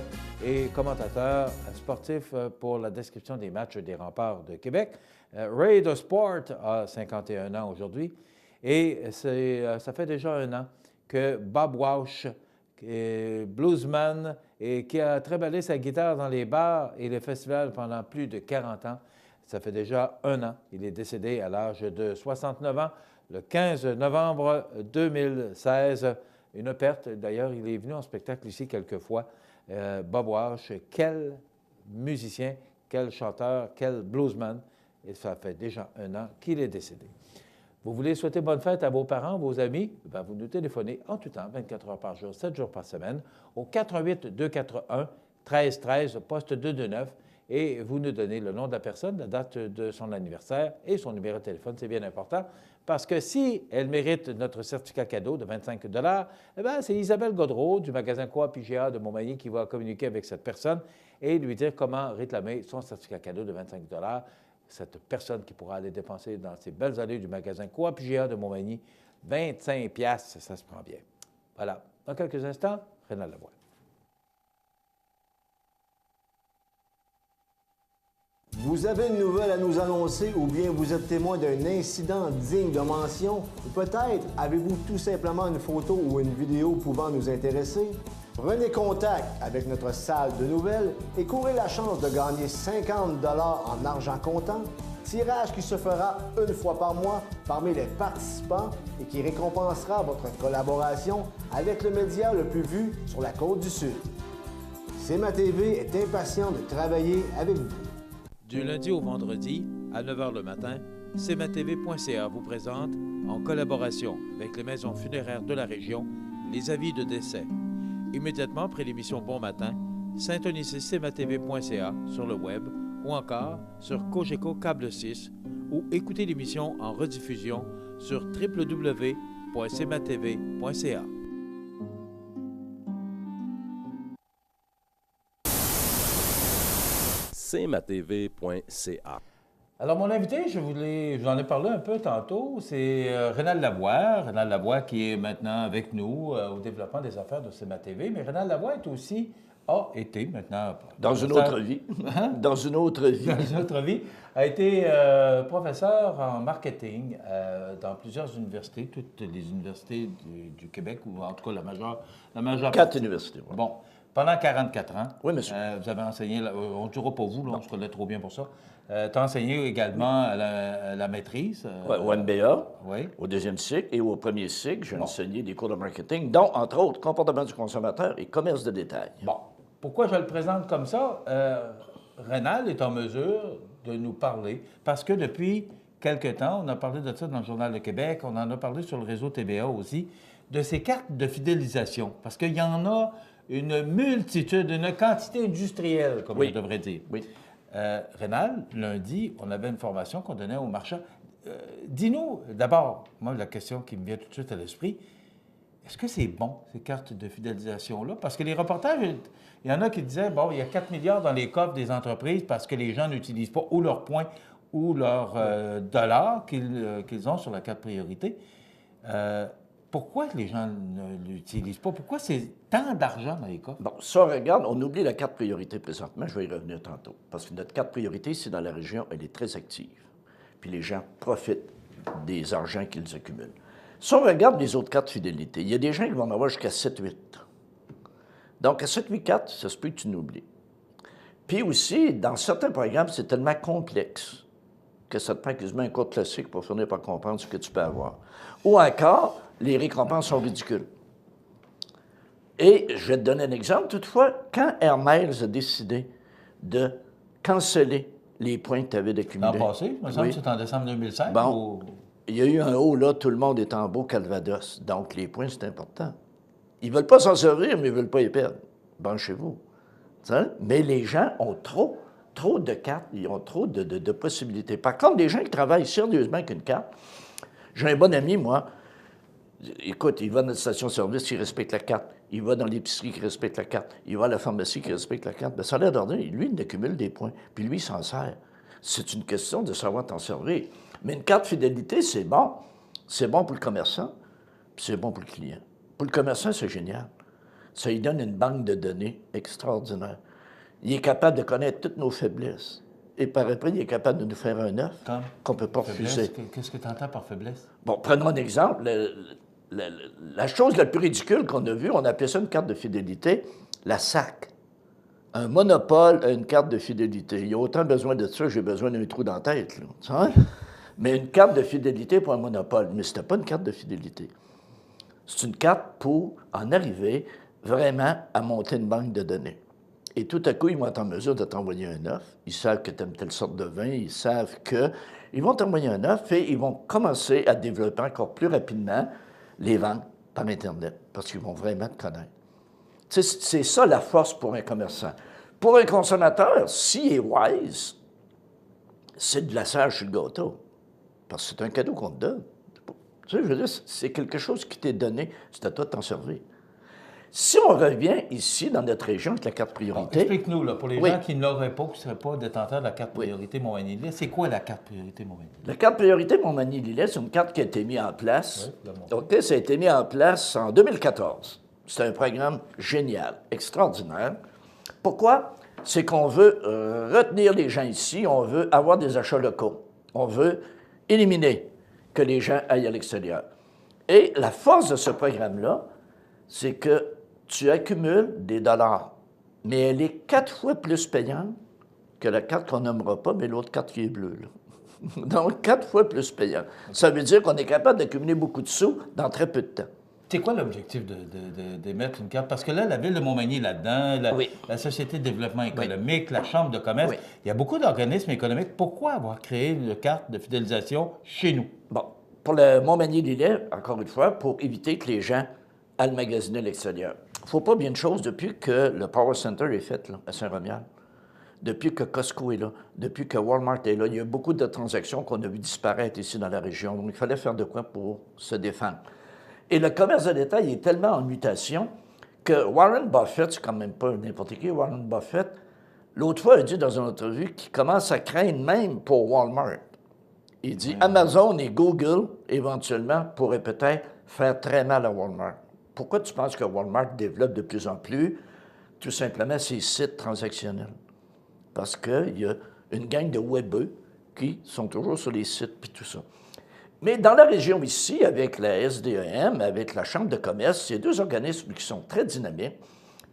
Speaker 2: et commentateur sportif pour la description des matchs des Remparts de Québec. Ray the Sport a 51 ans aujourd'hui et ça fait déjà un an que Bob Walsh, bluesman et qui a travaillé sa guitare dans les bars et les festivals pendant plus de 40 ans. Ça fait déjà un an. Il est décédé à l'âge de 69 ans, le 15 novembre 2016. Une perte. D'ailleurs, il est venu en spectacle ici quelques fois. Bob Walsh, quel musicien, quel chanteur, quel bluesman. Et ça fait déjà un an qu'il est décédé. Vous voulez souhaiter bonne fête à vos parents, vos amis? Bien, vous nous téléphonez en tout temps, 24 heures par jour, 7 jours par semaine, au 418-241-1313, poste 229, et vous nous donnez le nom de la personne, la date de son anniversaire et son numéro de téléphone. C'est bien important, parce que si elle mérite notre certificat cadeau de 25 $, eh bien, c'est Isabelle Godreau du magasin Coop IGA de Montmagny qui va communiquer avec cette personne et lui dire comment réclamer son certificat cadeau de 25 $. Cette personne qui pourra aller dépenser dans ces belles allées du magasin Coop IGA de Montmagny, 25 $, ça se prend bien. Voilà. Dans quelques instants, Renal Lavoie.
Speaker 9: Vous avez une nouvelle à nous annoncer ou bien vous êtes témoin d'un incident digne de mention ou peut-être avez-vous tout simplement une photo ou une vidéo pouvant nous intéresser? Prenez contact avec notre salle de nouvelles et courez la chance de gagner 50 $ en argent comptant, tirage qui se fera une fois par mois parmi les participants et qui récompensera votre collaboration avec le média le plus vu sur la Côte-du-Sud. CMA-TV est impatient de travailler avec vous.
Speaker 6: Du lundi au vendredi, à 9 h le matin, cmatv.ca vous présente, en collaboration avec les maisons funéraires de la région, les avis de décès. Immédiatement après l'émission Bon Matin, syntonisez cmatv.ca sur le web ou encore sur Cogeco Câble 6 ou écoutez l'émission en rediffusion sur www.cmatv.ca.
Speaker 8: cmatv.ca.
Speaker 2: Alors, mon invité, je vous en ai parlé un peu tantôt, c'est Rénal Lavoie. Rénal Lavoie qui est maintenant avec nous au développement des affaires de CMA-TV. Mais Rénal Lavoie a été maintenant...
Speaker 10: Dans une autre vie.
Speaker 2: Hein?
Speaker 10: Dans une autre vie.
Speaker 2: Dans une autre vie. A été professeur en marketing dans plusieurs universités, toutes les universités du Québec, ou en tout cas la majeure
Speaker 10: 4 universités. Ouais.
Speaker 2: Bon, pendant 44 ans.
Speaker 10: Oui, monsieur.
Speaker 2: Vous avez enseigné, on ne dira pas vous, là, on se connaît trop bien pour ça. Tu as enseigné également à la maîtrise.
Speaker 10: Ouais, au MBA,
Speaker 2: oui.
Speaker 10: Au deuxième cycle et au premier cycle, j'ai enseigné des cours de marketing, dont, entre autres, comportement du consommateur et commerce de détail.
Speaker 2: Bon. Pourquoi je le présente comme ça? Rénal est en mesure de nous parler parce que depuis quelque temps, on a parlé de ça dans le Journal de Québec, on en a parlé sur le réseau TVA aussi, de ces cartes de fidélisation. Parce qu'il y en a une multitude, une quantité industrielle, comme
Speaker 10: oui.
Speaker 2: on devrait dire.
Speaker 10: Oui.
Speaker 2: Rénal, lundi, on avait une formation qu'on donnait aux marchands. Dis-nous, d'abord, moi, la question qui me vient tout de suite à l'esprit, est-ce que c'est bon, ces cartes de fidélisation-là? Parce que les reportages, il y en a qui disaient, bon, il y a 4 milliards dans les coffres des entreprises parce que les gens n'utilisent pas ou leurs points ou leurs dollars qu'ils ont sur la carte priorité. Pourquoi les gens ne l'utilisent pas? Pourquoi c'est tant d'argent dans les coffres?
Speaker 10: Bon, ça, regarde, on oublie la carte priorité présentement. Je vais y revenir tantôt. Parce que notre carte priorité, c'est dans la région, elle est très active. Puis les gens profitent des argents qu'ils accumulent. Si on regarde les autres cartes fidélité, il y a des gens qui vont en avoir jusqu'à 7-8. Donc, à 7-8 cartes, ça se peut que tu n'oublies. Puis aussi, dans certains programmes, c'est tellement complexe que ça te prend quasiment un code classique pour finir par comprendre ce que tu peux avoir. Ou encore, les récompenses sont ridicules. Et je vais te donner un exemple. Toutefois, quand Air Miles a décidé de canceller les points que tu avais d'accumuler...
Speaker 2: L'an passé, il me semble que c'est en décembre 2016.
Speaker 10: Bon, il y a eu un haut, là, tout le monde est en beau Calvados. Donc, les points, c'est important. Ils ne veulent pas s'en servir, mais ils ne veulent pas y perdre. Bon, chez vous. T'sais? Mais les gens ont trop de cartes, ils ont trop de possibilités. Par contre, les gens qui travaillent sérieusement avec une carte, j'ai un bon ami, moi, écoute, il va dans la station-service, il respecte la carte. Il va dans l'épicerie qui respecte la carte. Il va à la pharmacie qui respecte la carte. Bien, ça a l'air d'ordinaire. Lui, il accumule des points. Puis lui, il s'en sert. C'est une question de savoir t'en servir. Mais une carte fidélité, c'est bon. C'est bon pour le commerçant, puis c'est bon pour le client. Pour le commerçant, c'est génial. Ça lui donne une banque de données extraordinaire. Il est capable de connaître toutes nos faiblesses. Et par après, il est capable de nous faire un œuf qu'on ne peut pas refuser.
Speaker 2: Qu'est-ce que tu entends par faiblesse?
Speaker 10: Bon, prenons un exemple. La chose la plus ridicule qu'on a vue, on appelait ça une carte de fidélité, la SAC. Un monopole a une carte de fidélité. Il y a autant besoin de ça, j'ai besoin d'un trou dans la tête. Là, tu sais? Mais une carte de fidélité pour un monopole. Mais ce n'était pas une carte de fidélité. C'est une carte pour en arriver vraiment à monter une banque de données. Et tout à coup, ils vont être en mesure de t'envoyer un œuf. Ils savent que tu aimes telle sorte de vin. Ils savent qu'ils vont t'envoyer un œuf et ils vont commencer à développer encore plus rapidement les ventes par Internet parce qu'ils vont vraiment te connaître. C'est ça la force pour un commerçant. Pour un consommateur, s'il est wise, c'est de la sage sur le gâteau. Parce que c'est un cadeau qu'on te donne. Tu sais, je veux dire, c'est quelque chose qui t'est donné, c'est à toi de t'en servir. Si on revient ici, dans notre région, avec la carte priorité...
Speaker 2: Explique-nous, là, pour les gens qui ne l'auraient pas, qui ne seraient pas détenteurs de la carte priorité Montmagny-Lillet, c'est quoi la carte priorité Montmagny-Lillet?
Speaker 10: La carte priorité Montmagny-Lillet, c'est une carte qui a été mise en place. OK, ça a été mis en place en 2014. C'est un programme génial, extraordinaire. Pourquoi? C'est qu'on veut retenir les gens ici, on veut avoir des achats locaux. On veut éliminer que les gens aillent à l'extérieur. Et la force de ce programme-là, c'est que tu accumules des dollars, mais elle est 4 fois plus payante que la carte qu'on nommera pas, mais l'autre carte qui est bleue. Là. Donc, 4 fois plus payante. Ça veut dire qu'on est capable d'accumuler beaucoup de sous dans très peu de temps.
Speaker 2: C'est quoi l'objectif d'émettre une carte? Parce que là, la Ville de Montmagny est là-dedans, la Société de développement économique, la Chambre de commerce, il y a beaucoup d'organismes économiques. Pourquoi avoir créé une carte de fidélisation chez nous?
Speaker 10: Bon, pour le Montmagny-Lillet, encore une fois, pour éviter que les gens aillent magasiner à l'extérieur. Il ne faut pas bien de choses depuis que le Power Center est fait là, à Saint-Romuald, depuis que Costco est là, depuis que Walmart est là. Il y a beaucoup de transactions qu'on a vu disparaître ici dans la région. Donc, il fallait faire de quoi pour se défendre. Et le commerce de détail est tellement en mutation que Warren Buffett, c'est quand même pas n'importe qui, Warren Buffett, l'autre fois a dit dans une entrevue qu'il commence à craindre même pour Walmart. Il dit Amazon et Google, éventuellement, pourraient peut-être faire très mal à Walmart. Pourquoi tu penses que Walmart développe de plus en plus, tout simplement, ses sites transactionnels? Parce qu'il y a une gang de webeux qui sont toujours sur les sites puis tout ça. Mais dans la région ici, avec la SDEM, avec la Chambre de commerce, c'est deux organismes qui sont très dynamiques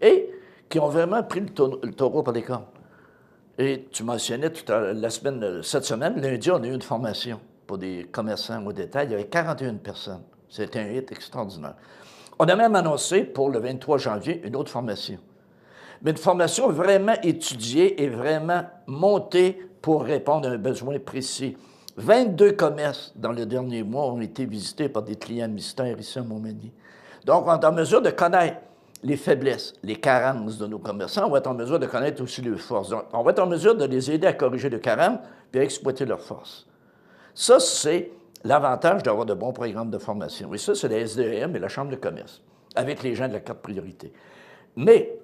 Speaker 10: et qui ont vraiment pris le taureau par les cornes. Et tu mentionnais cette semaine, lundi, on a eu une formation pour des commerçants au détail. Il y avait 41 personnes. C'était un hit extraordinaire. On a même annoncé pour le 23 janvier une autre formation. Mais une formation vraiment étudiée et vraiment montée pour répondre à un besoin précis. 22 commerces dans le dernier mois ont été visités par des clients mystères ici à Montmagny. Donc, on est en mesure de connaître les faiblesses, les carences de nos commerçants. On va être en mesure de connaître aussi leurs forces. Donc, on va être en mesure de les aider à corriger leurs carences puis à exploiter leurs forces. Ça, c'est l'avantage d'avoir de bons programmes de formation. Et ça, c'est la SDEM et la Chambre de commerce, avec les gens de la carte priorité. Mais,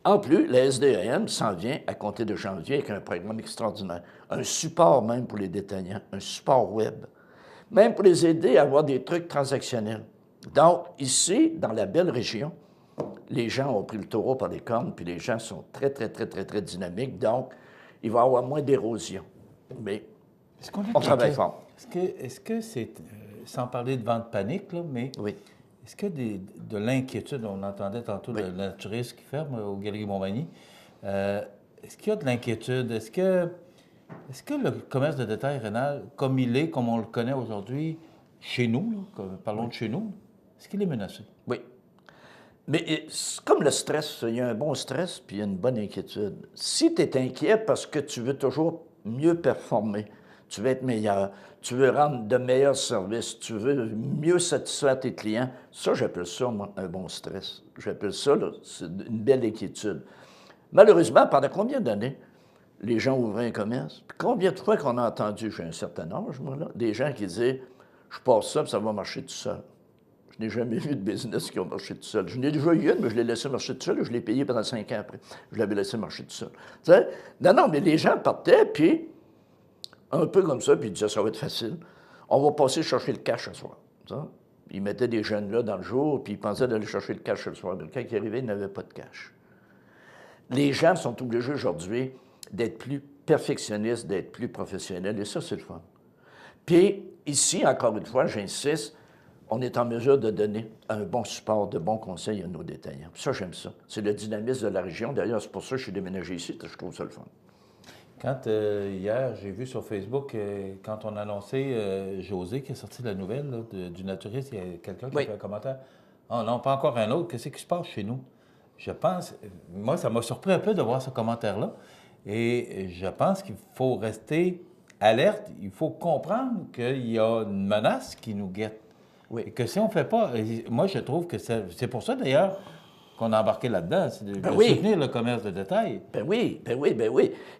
Speaker 10: en plus, la SDEM s'en vient à compter de janvier avec un programme extraordinaire. Un support même pour les détaillants, un support web, même pour les aider à avoir des trucs transactionnels. Donc, ici, dans la belle région, les gens ont pris le taureau par les cornes, puis les gens sont très, très, très, très, très dynamiques. Donc, il va y avoir moins d'érosion. Mais on travaille fort.
Speaker 2: Est-ce que c'est, sans parler de vente panique, là, mais est-ce que de l'inquiétude, on entendait tantôt le naturiste qui ferme aux Galeries Montmagny, est-ce qu'il y a de l'inquiétude? Est-ce que le commerce de détail rénal, comme il est, comme on le connaît aujourd'hui, chez nous, là, parlons de chez nous, est-ce qu'il est menacé?
Speaker 10: Oui. Mais comme le stress, il y a un bon stress puis il y a une bonne inquiétude. Si tu es inquiet parce que tu veux toujours mieux performer, tu veux être meilleur, tu veux rendre de meilleurs services, tu veux mieux satisfaire tes clients, ça, j'appelle ça, moi, un bon stress. J'appelle ça, là, c'est une belle inquiétude. Malheureusement, pendant combien d'années les gens ouvraient un commerce? Puis combien de fois qu'on a entendu, j'ai un certain âge, moi, là, des gens qui disaient « je passe ça, puis ça va marcher tout seul ». Je n'ai jamais vu de business qui a marché tout seul. Je n'ai déjà eu une, mais je l'ai laissé marcher tout seul et je l'ai payé pendant 5 ans après. Je l'avais laissé marcher tout seul. Tu sais? Non, mais les gens partaient, puis un peu comme ça, puis ils disaient, ça va être facile. On va passer chercher le cash ce soir. Ça? Ils mettaient des jeunes là dans le jour, puis ils pensaient d'aller chercher le cash le soir. Mais quand ils arrivaient, ils n'avaient pas de cash. Les gens sont obligés aujourd'hui d'être plus perfectionnistes, d'être plus professionnels, et ça, c'est le fun. Puis ici, encore une fois, j'insiste, on est en mesure de donner un bon support, de bons conseils à nos détaillants. Puis ça, j'aime ça. C'est le dynamisme de la région. D'ailleurs, c'est pour ça que je suis déménagé ici, je trouve ça le fun.
Speaker 2: Quand, hier, j'ai vu sur Facebook, quand on a annoncé José, qui a sorti la nouvelle là, du naturiste, il y a quelqu'un qui a fait un commentaire. « Oh non, pas encore un autre. Qu'est-ce qui se passe chez nous? » Je pense, moi, ça m'a surpris un peu de voir ce commentaire-là. Et je pense qu'il faut rester alerte. Il faut comprendre qu'il y a une menace qui nous guette.
Speaker 10: Oui.
Speaker 2: Et que si on ne fait pas... Moi, je trouve que c'est pour ça, d'ailleurs, qu'on a embarqué là-dedans, c'est de soutenir le commerce de détail.
Speaker 10: Ben oui.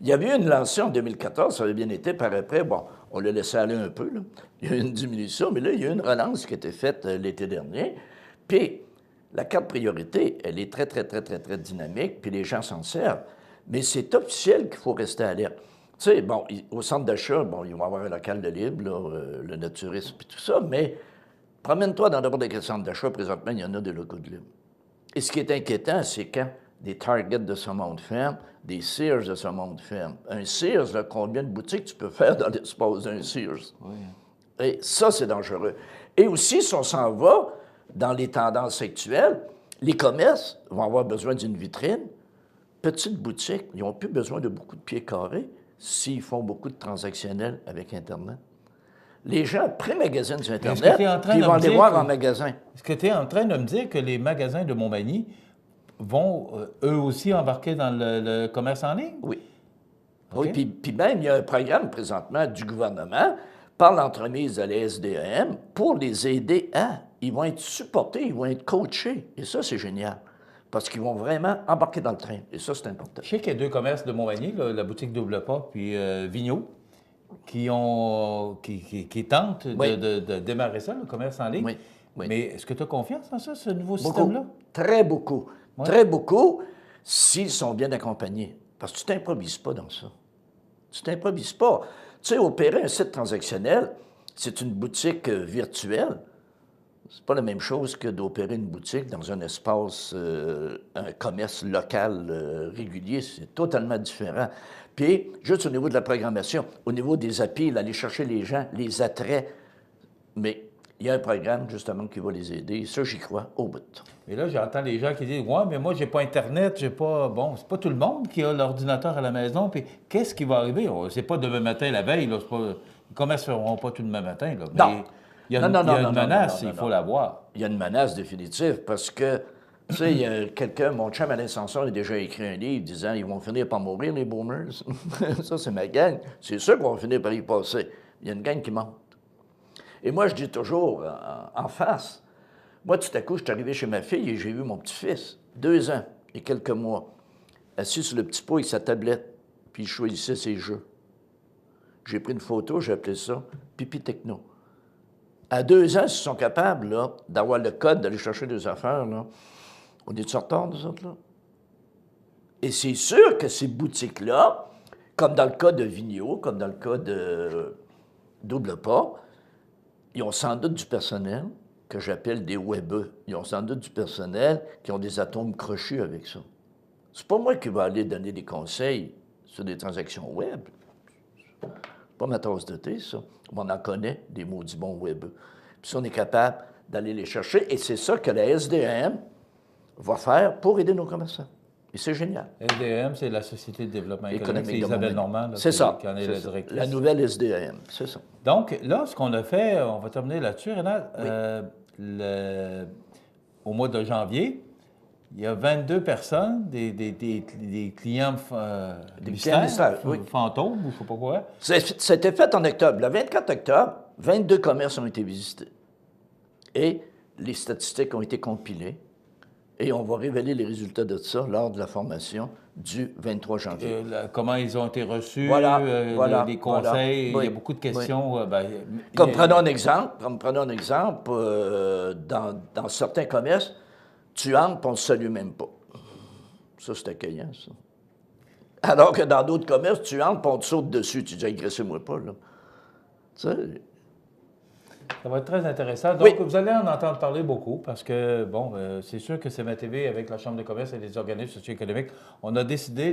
Speaker 10: Il y avait eu une lancée en 2014, ça avait bien été, par après, bon, on l'a laissé aller un peu, là. Il y a eu une diminution, mais là, il y a eu une relance qui a été faite l'été dernier. Puis, la carte priorité, elle est très, très, très, très, très dynamique, puis les gens s'en servent. Mais c'est officiel qu'il faut rester alerte. Tu sais, bon, au centre d'achat, bon, ils vont avoir un local de libre, là, le naturisme, puis tout ça, mais promène-toi dans n'importe quel centre d'achat, présentement, il y en a des locaux de libre. Et ce qui est inquiétant, c'est quand des Target de ce monde ferment, des Sears de ce monde ferment. Un Sears, là, combien de boutiques tu peux faire dans l'espace d'un Sears? Oui. Et ça, c'est dangereux. Et aussi, si on s'en va dans les tendances actuelles, les commerces vont avoir besoin d'une vitrine. Petites boutiques, ils n'ont plus besoin de beaucoup de pieds carrés s'ils font beaucoup de transactionnels avec Internet. Les gens pré-magasinent sur
Speaker 2: Est-ce que
Speaker 10: Internet,
Speaker 2: tu es en train
Speaker 10: puis ils
Speaker 2: de
Speaker 10: vont
Speaker 2: me
Speaker 10: aller
Speaker 2: dire
Speaker 10: voir
Speaker 2: que-
Speaker 10: en magasin.
Speaker 2: Est-ce que tu es en train de me dire que les magasins de Montmagny vont eux aussi embarquer dans le commerce en ligne?
Speaker 10: Oui.
Speaker 2: OK.
Speaker 10: Oui, puis même, il y a un programme présentement du gouvernement par l'entremise de la SDEM pour les aider à. Ils vont être supportés, ils vont être coachés. Et ça, c'est génial. Parce qu'ils vont vraiment embarquer dans le train. Et ça, c'est important.
Speaker 2: Je sais qu'il y a 2 commerces de Montmagny, là, la boutique Double Pas puis Vigneault, qui tentent
Speaker 10: Oui.
Speaker 2: de démarrer ça, le commerce en ligne.
Speaker 10: Oui, oui.
Speaker 2: Mais est-ce que tu as confiance en ça, ce nouveau
Speaker 10: Beaucoup.
Speaker 2: système-là?
Speaker 10: Très beaucoup.
Speaker 2: Ouais.
Speaker 10: Très beaucoup, s'ils sont bien accompagnés. Parce que tu t'improvises pas dans ça. Tu t'improvises pas. Tu sais, opérer un site transactionnel, c'est une boutique virtuelle. C'est pas la même chose que d'opérer une boutique dans un espace, un commerce local régulier. C'est totalement différent. Puis, juste au niveau de la programmation, au niveau des appeals, aller chercher les gens, les attraits. Mais il y a un programme, justement, qui va les aider. Ça, j'y crois au bout.
Speaker 2: Et là, j'entends les gens qui disent « Ouais, mais moi, j'ai pas Internet, j'ai pas... » Bon, c'est pas tout le monde qui a l'ordinateur à la maison. Puis qu'est-ce qui va arriver? C'est pas demain matin, la veille, là. C'est pas... Les commerces ne feront pas tout demain matin, là. Mais
Speaker 10: Non.
Speaker 2: Il y a une menace, il faut la voir.
Speaker 10: Il y a une menace définitive parce que, tu sais, il y a quelqu'un, mon chum Alain Sanson a déjà écrit un livre disant « Ils vont finir par mourir, les boomers. » Ça, c'est ma gang. C'est sûr qu'on va finir par y passer. Il y a une gang qui monte. Et moi, je dis toujours, en face, moi, tout à coup, je suis arrivé chez ma fille et j'ai vu mon petit-fils, 2 ans et quelques mois, assis sur le petit pot avec sa tablette, puis il choisissait ses jeux. J'ai pris une photo, j'ai appelé ça « Pipi Techno ». À 2 ans, s'ils sont capables là, d'avoir le code, d'aller chercher des affaires, là, on est en retard, nous autres, là? Et c'est sûr que ces boutiques-là, comme dans le cas de Vigneault, comme dans le cas de Double Pas, ils ont sans doute du personnel que j'appelle des webeux. Ils ont sans doute du personnel qui ont des atomes crochus avec ça. C'est pas moi qui vais aller donner des conseils sur des transactions web. Pas ma tasse de thé, ça. On en connaît, des maudits bons webeux. Puis ça, on est capable d'aller les chercher. Et c'est ça que la SDEM va faire pour aider nos commerçants. Et c'est génial.
Speaker 2: SDEM, c'est la Société de développement économique. C'est
Speaker 10: de
Speaker 2: Isabelle
Speaker 10: Montmagny.
Speaker 2: Normand là,
Speaker 10: C'est ça.
Speaker 2: qui en est la directrice.
Speaker 10: La nouvelle SDEM, c'est ça.
Speaker 2: Donc, là, ce qu'on a fait, on va terminer là-dessus, Rénal. Au mois de janvier, il y a 22 personnes, des clients mystères, fantômes, ou je ne sais pas quoi.
Speaker 10: C'était fait en octobre. Le 24 octobre, 22 commerces ont été visités. Et les statistiques ont été compilées. Et on va révéler les résultats de ça lors de la formation du 23 janvier.
Speaker 2: Comment ils ont été reçus, les conseils,
Speaker 10: Oui,
Speaker 2: il y a beaucoup de questions.
Speaker 10: Oui.
Speaker 2: Comme
Speaker 10: prenons un exemple, dans certains commerces, tu entres et on ne te salue même pas. Ça, c'est accueillant, ça. Alors que dans d'autres commerces, tu entres et on te saute dessus. Tu dis, agressez-moi pas, là. Tu sais.
Speaker 2: Ça va être très intéressant. Donc, vous allez en entendre parler beaucoup parce que, bon, c'est sûr que CMA-TV, avec la Chambre de commerce et les organismes socio-économiques, on a décidé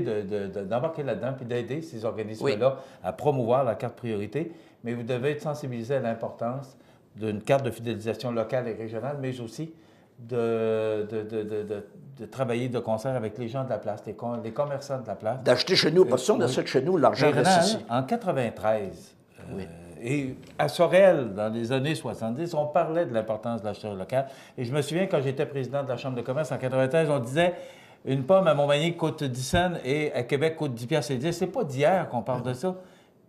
Speaker 2: d'embarquer là-dedans puis d'aider ces organismes-là à promouvoir la carte priorité. Mais vous devez être sensibilisé à l'importance d'une carte de fidélisation locale et régionale, mais aussi de travailler de concert avec les gens de la place, les commerçants de la place.
Speaker 10: D'acheter chez nous, parce que si on achète chez nous, l'argent reste ici.
Speaker 2: En 93, et à Sorel, dans les années 70, on parlait de l'importance de l'acheteur local. Et je me souviens, quand j'étais président de la Chambre de commerce en 93, on disait une pomme à Montmagny coûte 10 cents et à Québec coûte 10 piastres. Et c'est pas d'hier qu'on parle de ça.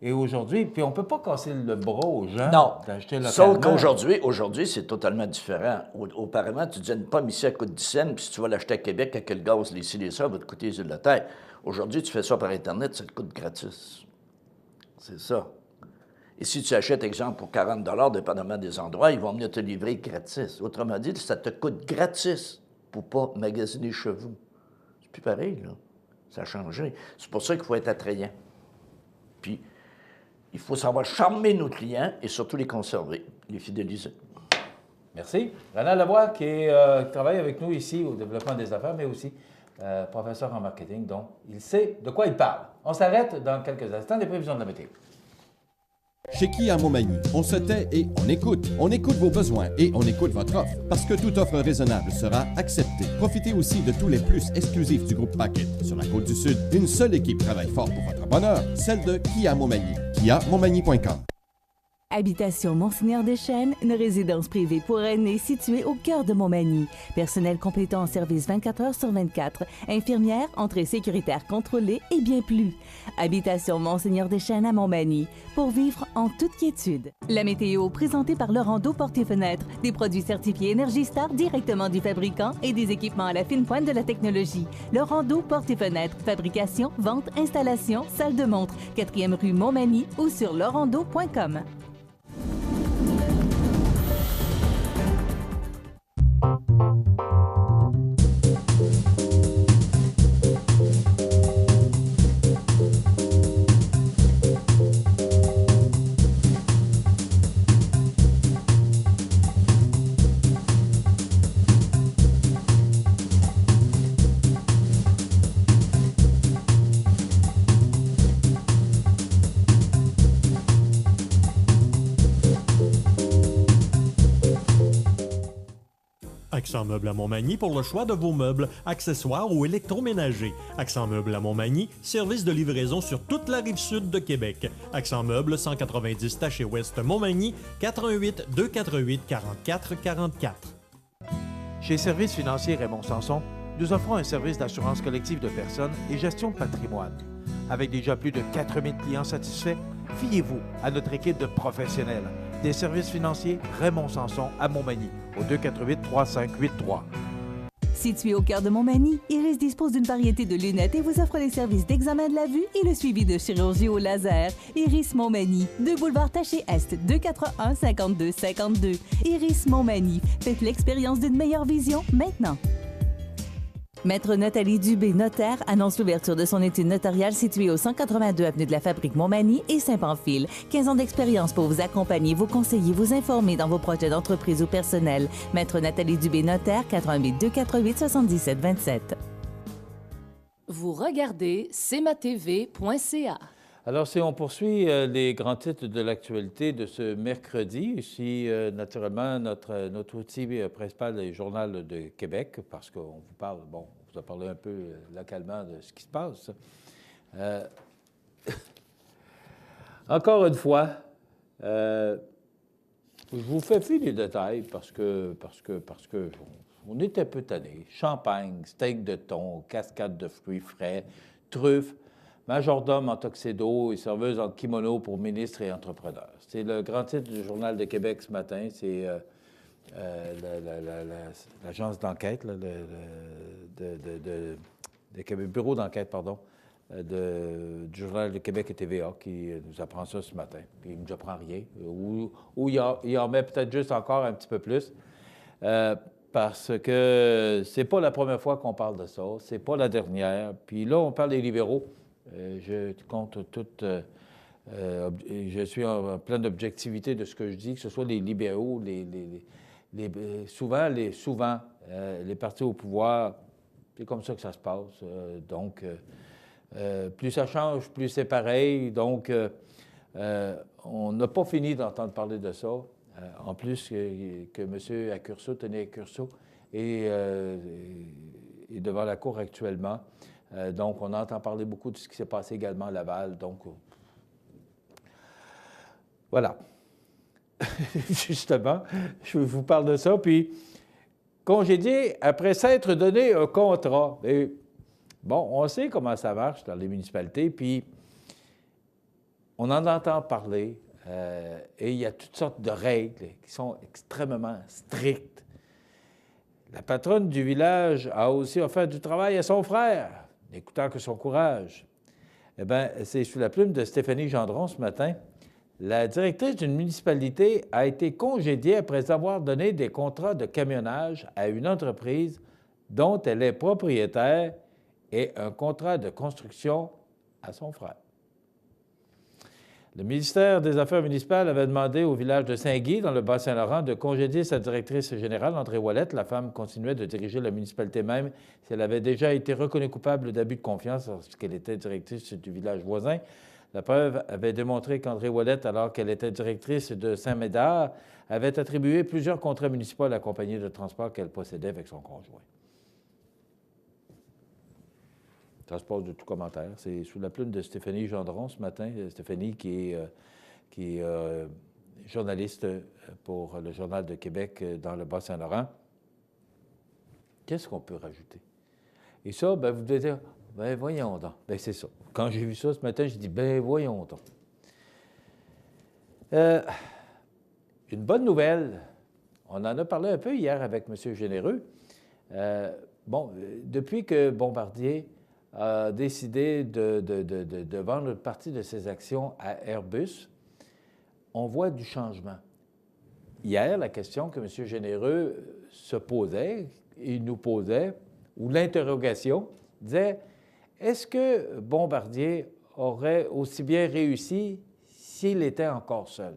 Speaker 2: Et aujourd'hui, puis on ne peut pas casser le bras aux gens d'acheter localement.
Speaker 10: Sauf qu'aujourd'hui, c'est totalement différent. Auparavant, tu disais une pomme ici, elle coûte 10 cents, puis si tu vas l'acheter à Québec, avec le gaz, les ci, les ça, va te coûter les yeux de la terre. Aujourd'hui, tu fais ça par Internet, ça te coûte gratis. C'est ça. Et si tu achètes, exemple, pour 40 $, dépendamment des endroits, ils vont venir te livrer gratis. Autrement dit, ça te coûte gratis pour ne pas magasiner chez vous. C'est plus pareil, là. Ça a changé. C'est pour ça qu'il faut être attrayant. Puis, il faut savoir charmer nos clients et surtout les conserver, les fidéliser.
Speaker 2: Merci. Rénal Lavoie, qui travaille avec nous ici au développement des affaires, mais aussi professeur en marketing, donc il sait de quoi il parle. On s'arrête dans quelques instants, des prévisions de la météo.
Speaker 11: Chez Kia Montmagny, on se tait et on écoute. On écoute vos besoins et on écoute votre offre. Parce que toute offre raisonnable sera acceptée. Profitez aussi de tous les plus exclusifs du groupe Packet. Sur la Côte-du-Sud, une seule équipe travaille fort pour votre bonheur, celle de Kia Montmagny. KiaMontmagny.com.
Speaker 4: Habitation Monseigneur Deschênes, une résidence privée pour aînés située au cœur de Montmagny. Personnel complétant en service 24 heures sur 24. Infirmière, entrée sécuritaire contrôlée et bien plus. Habitation Monseigneur Deschênes à Montmagny. Pour vivre en toute quiétude. La météo présentée par Laurando Portes et Fenêtres. Des produits certifiés Énergie Star directement du fabricant et des équipements à la fine pointe de la technologie. Laurando Portes et Fenêtres. Fabrication, vente, installation, salle de montre. 4e rue Montmagny ou sur laurando.com.
Speaker 1: Accent Meubles à Montmagny pour le choix de vos meubles, accessoires ou électroménagers. Accent Meubles à Montmagny, service de livraison sur toute la rive sud de Québec. Accent Meubles, 190 Taché Ouest Montmagny, 418 248 44 44.
Speaker 6: Chez Services financiers Raymond Sanson, nous offrons un service d'assurance collective de personnes et gestion de patrimoine. Avec déjà plus de 4000 clients satisfaits, fiez-vous à notre équipe de professionnels. Des services financiers Raymond Sanson à Montmagny, au 248-3583.
Speaker 4: Situé au cœur de Montmagny, Iris dispose d'une variété de lunettes et vous offre les services d'examen de la vue et le suivi de chirurgie au laser. Iris Montmagny, 2 boulevard Taché Est, 241-5252. Iris Montmagny, faites l'expérience d'une meilleure vision maintenant. Maître Nathalie Dubé, notaire, annonce l'ouverture de son étude notariale située au 182 avenue de la Fabrique Montmagny et Saint-Pamphile. 15 ans d'expérience pour vous accompagner, vous conseiller, vous informer dans vos projets d'entreprise ou personnel. Maître Nathalie Dubé, notaire, 88 248 77 27.
Speaker 12: Vous regardez cmatv.ca.
Speaker 2: Alors, si on poursuit les grands titres de l'actualité de ce mercredi, ici, naturellement, notre outil principal est le Journal de Québec, parce qu'on vous parle, bon, on vous a parlé un peu localement de ce qui se passe. Encore une fois, je vous fais fi des détails parce que on est un peu tanné. Champagne, steak de thon, cascade de fruits frais, truffes, majordome en tuxedo et serveuse en kimono pour ministres et entrepreneurs. C'est le grand titre du Journal de Québec ce matin. C'est l'agence d'enquête, le bureau d'enquête, pardon, du Journal de Québec et TVA qui nous apprend ça ce matin. Puis il ne nous apprend rien. Ou il en met peut-être juste encore un petit peu plus. Parce que c'est pas la première fois qu'on parle de ça. C'est pas la dernière. Puis là, on parle des libéraux. Je compte toute... je suis en pleine objectivité de ce que je dis, que ce soit les libéraux, souvent, les partis au pouvoir, c'est comme ça que ça se passe. Donc, plus ça change, plus c'est pareil. Donc, on n'a pas fini d'entendre parler de ça. En plus que M. Accurso, Tony Accurso, est devant la Cour actuellement. Donc, on entend parler beaucoup de ce qui s'est passé également à Laval. Donc, voilà. Justement, je vous parle de ça. Puis, congédié après s'être donné un contrat. Et, bon, on sait comment ça marche dans les municipalités. Puis, on en entend parler. Et il y a toutes sortes de règles qui sont extrêmement strictes. La patronne du village a aussi offert du travail à son frère, n'écoutant que son courage. Eh bien, c'est sous la plume de Stéphanie Gendron ce matin. La directrice d'une municipalité a été congédiée après avoir donné des contrats de camionnage à une entreprise dont elle est propriétaire et un contrat de construction à son frère. Le ministère des Affaires municipales avait demandé au village de Saint-Guy, dans le Bas-Saint-Laurent, de congédier sa directrice générale, André Ouellette. La femme continuait de diriger la municipalité même si elle avait déjà été reconnue coupable d'abus de confiance lorsqu'elle était directrice du village voisin. La preuve avait démontré qu'André Ouellette, alors qu'elle était directrice de Saint-Médard, avait attribué plusieurs contrats municipaux à la compagnie de transport qu'elle possédait avec son conjoint. Ça se passe de tout commentaire. C'est sous la plume de Stéphanie Gendron ce matin. Stéphanie qui est journaliste pour le Journal de Québec dans le Bas-Saint-Laurent. Qu'est-ce qu'on peut rajouter? Et ça, ben, vous devez dire, ben voyons donc. Ben c'est ça. Quand j'ai vu ça ce matin, j'ai dit, ben voyons donc. Une bonne nouvelle, on en a parlé un peu hier avec M. Généreux. Depuis que Bombardier a décidé de vendre une partie de ses actions à Airbus, on voit du changement. Hier, la question que M. Généreux se posait, il nous posait, ou l'interrogation, disait, est-ce que Bombardier aurait aussi bien réussi s'il était encore seul?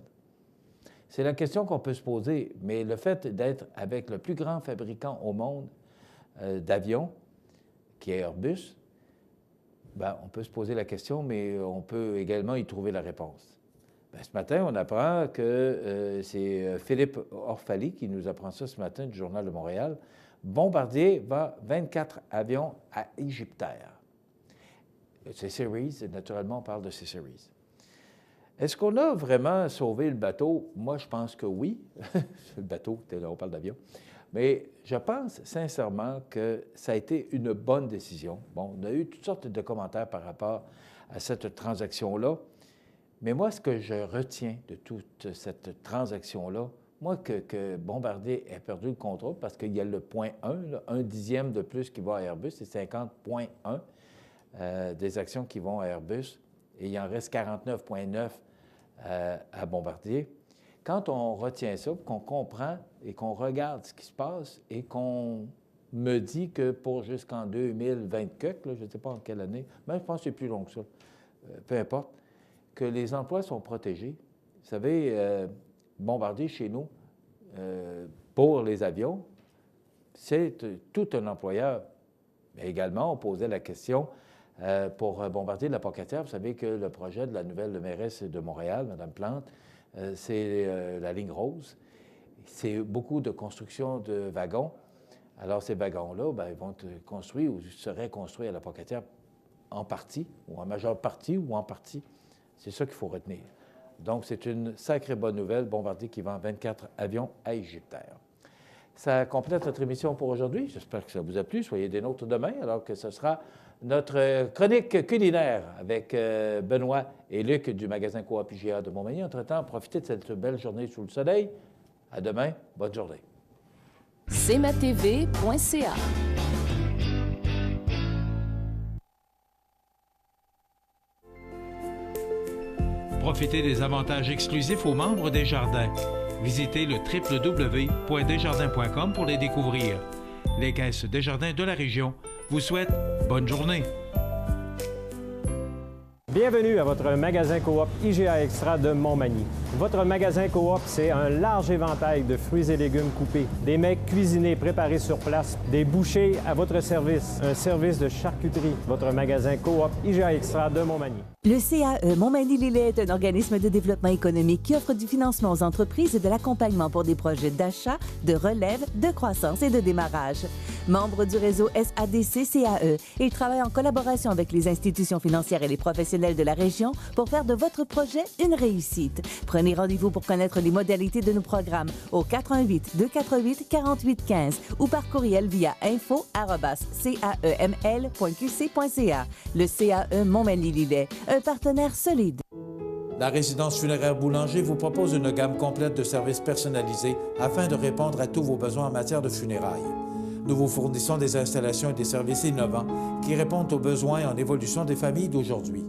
Speaker 2: C'est la question qu'on peut se poser, mais le fait d'être avec le plus grand fabricant au monde d'avions, qui est Airbus, ben, on peut se poser la question, mais on peut également y trouver la réponse. Ben, ce matin, on apprend que c'est Philippe Orphalie qui nous apprend ça ce matin du Journal de Montréal. Bombardier vend 24 avions à Égyptaire. C-Series, naturellement, on parle de C-Series. Est-ce qu'on a vraiment sauvé le bateau? Moi, je pense que oui. Le bateau, on parle d'avion. Mais je pense sincèrement que ça a été une bonne décision. Bon, on a eu toutes sortes de commentaires par rapport à cette transaction-là. Mais moi, ce que je retiens de toute cette transaction-là, moi, que Bombardier ait perdu le contrat, parce qu'il y a le point 1, là, 1/10 de plus qui va à Airbus, c'est 50,1 des actions qui vont à Airbus, et il en reste 49,9 à Bombardier. Quand on retient ça, qu'on comprend et qu'on regarde ce qui se passe et qu'on me dit que pour jusqu'en 2024, je ne sais pas en quelle année, mais je pense que c'est plus long que ça, peu importe, que les emplois sont protégés. Vous savez, Bombardier, chez nous, pour les avions, c'est tout un employeur. Mais également, on posait la question pour Bombardier de la Pocatière. Vous savez que le projet de la nouvelle mairesse de Montréal, Mme Plante, c'est la ligne rose. C'est beaucoup de construction de wagons. Alors, ces wagons-là, ben, ils vont être construits ou seraient construits à la Pocatière en partie, ou en majeure partie, ou en partie. C'est ça qu'il faut retenir. Donc, c'est une sacrée bonne nouvelle, Bombardier qui vend 24 avions à Égyptaire. Ça complète notre émission pour aujourd'hui. J'espère que ça vous a plu. Soyez des nôtres demain, alors que ce sera notre chronique culinaire avec Benoît et Luc du magasin Coop IGA de Montmagny. Entre-temps, profitez de cette belle journée sous le soleil. À demain. Bonne journée.
Speaker 12: cmatv.ca.
Speaker 6: Profitez des avantages exclusifs aux membres des Jardins. Visitez le www.desjardins.com pour les découvrir. Les caisses Desjardins de la région vous souhaitent bonne journée.
Speaker 5: Bienvenue à votre magasin Coop IGA Extra de Montmagny. Votre magasin Coop, c'est un large éventail de fruits et légumes coupés, des mets cuisinés préparés sur place, des bouchées à votre service, un service de charcuterie. Votre magasin Coop IGA Extra de Montmagny.
Speaker 4: Le CAE Montmagny-Lillet est un organisme de développement économique qui offre du financement aux entreprises et de l'accompagnement pour des projets d'achat, de relève, de croissance et de démarrage. Membre du réseau SADC-CAE, il travaille en collaboration avec les institutions financières et les professionnels de la région pour faire de votre projet une réussite. Prenez rendez-vous pour connaître les modalités de nos programmes au 418-248-4815 ou par courriel via info@caeml.qc.ca. Le CAE Montmagny-Lillet, un partenaire solide.
Speaker 7: La résidence funéraire Boulanger vous propose une gamme complète de services personnalisés afin de répondre à tous vos besoins en matière de funérailles. Nous vous fournissons des installations et des services innovants qui répondent aux besoins en évolution des familles d'aujourd'hui.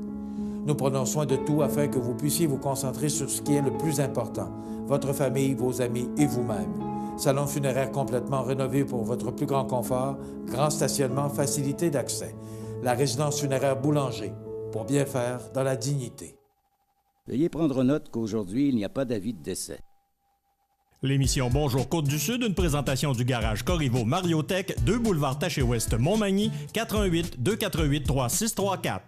Speaker 7: Nous prenons soin de tout afin que vous puissiez vous concentrer sur ce qui est le plus important, votre famille, vos amis et vous-même. Salon funéraire complètement rénové pour votre plus grand confort, grand stationnement, facilité d'accès. La résidence funéraire Boulanger, pour bien faire dans la dignité.
Speaker 13: Veuillez prendre note qu'aujourd'hui, il n'y a pas d'avis de décès.
Speaker 1: L'émission Bonjour Côte-du-Sud, une présentation du garage Corriveau Mariotech, 2 boulevard Taché-Ouest Montmagny, 418-248-3634.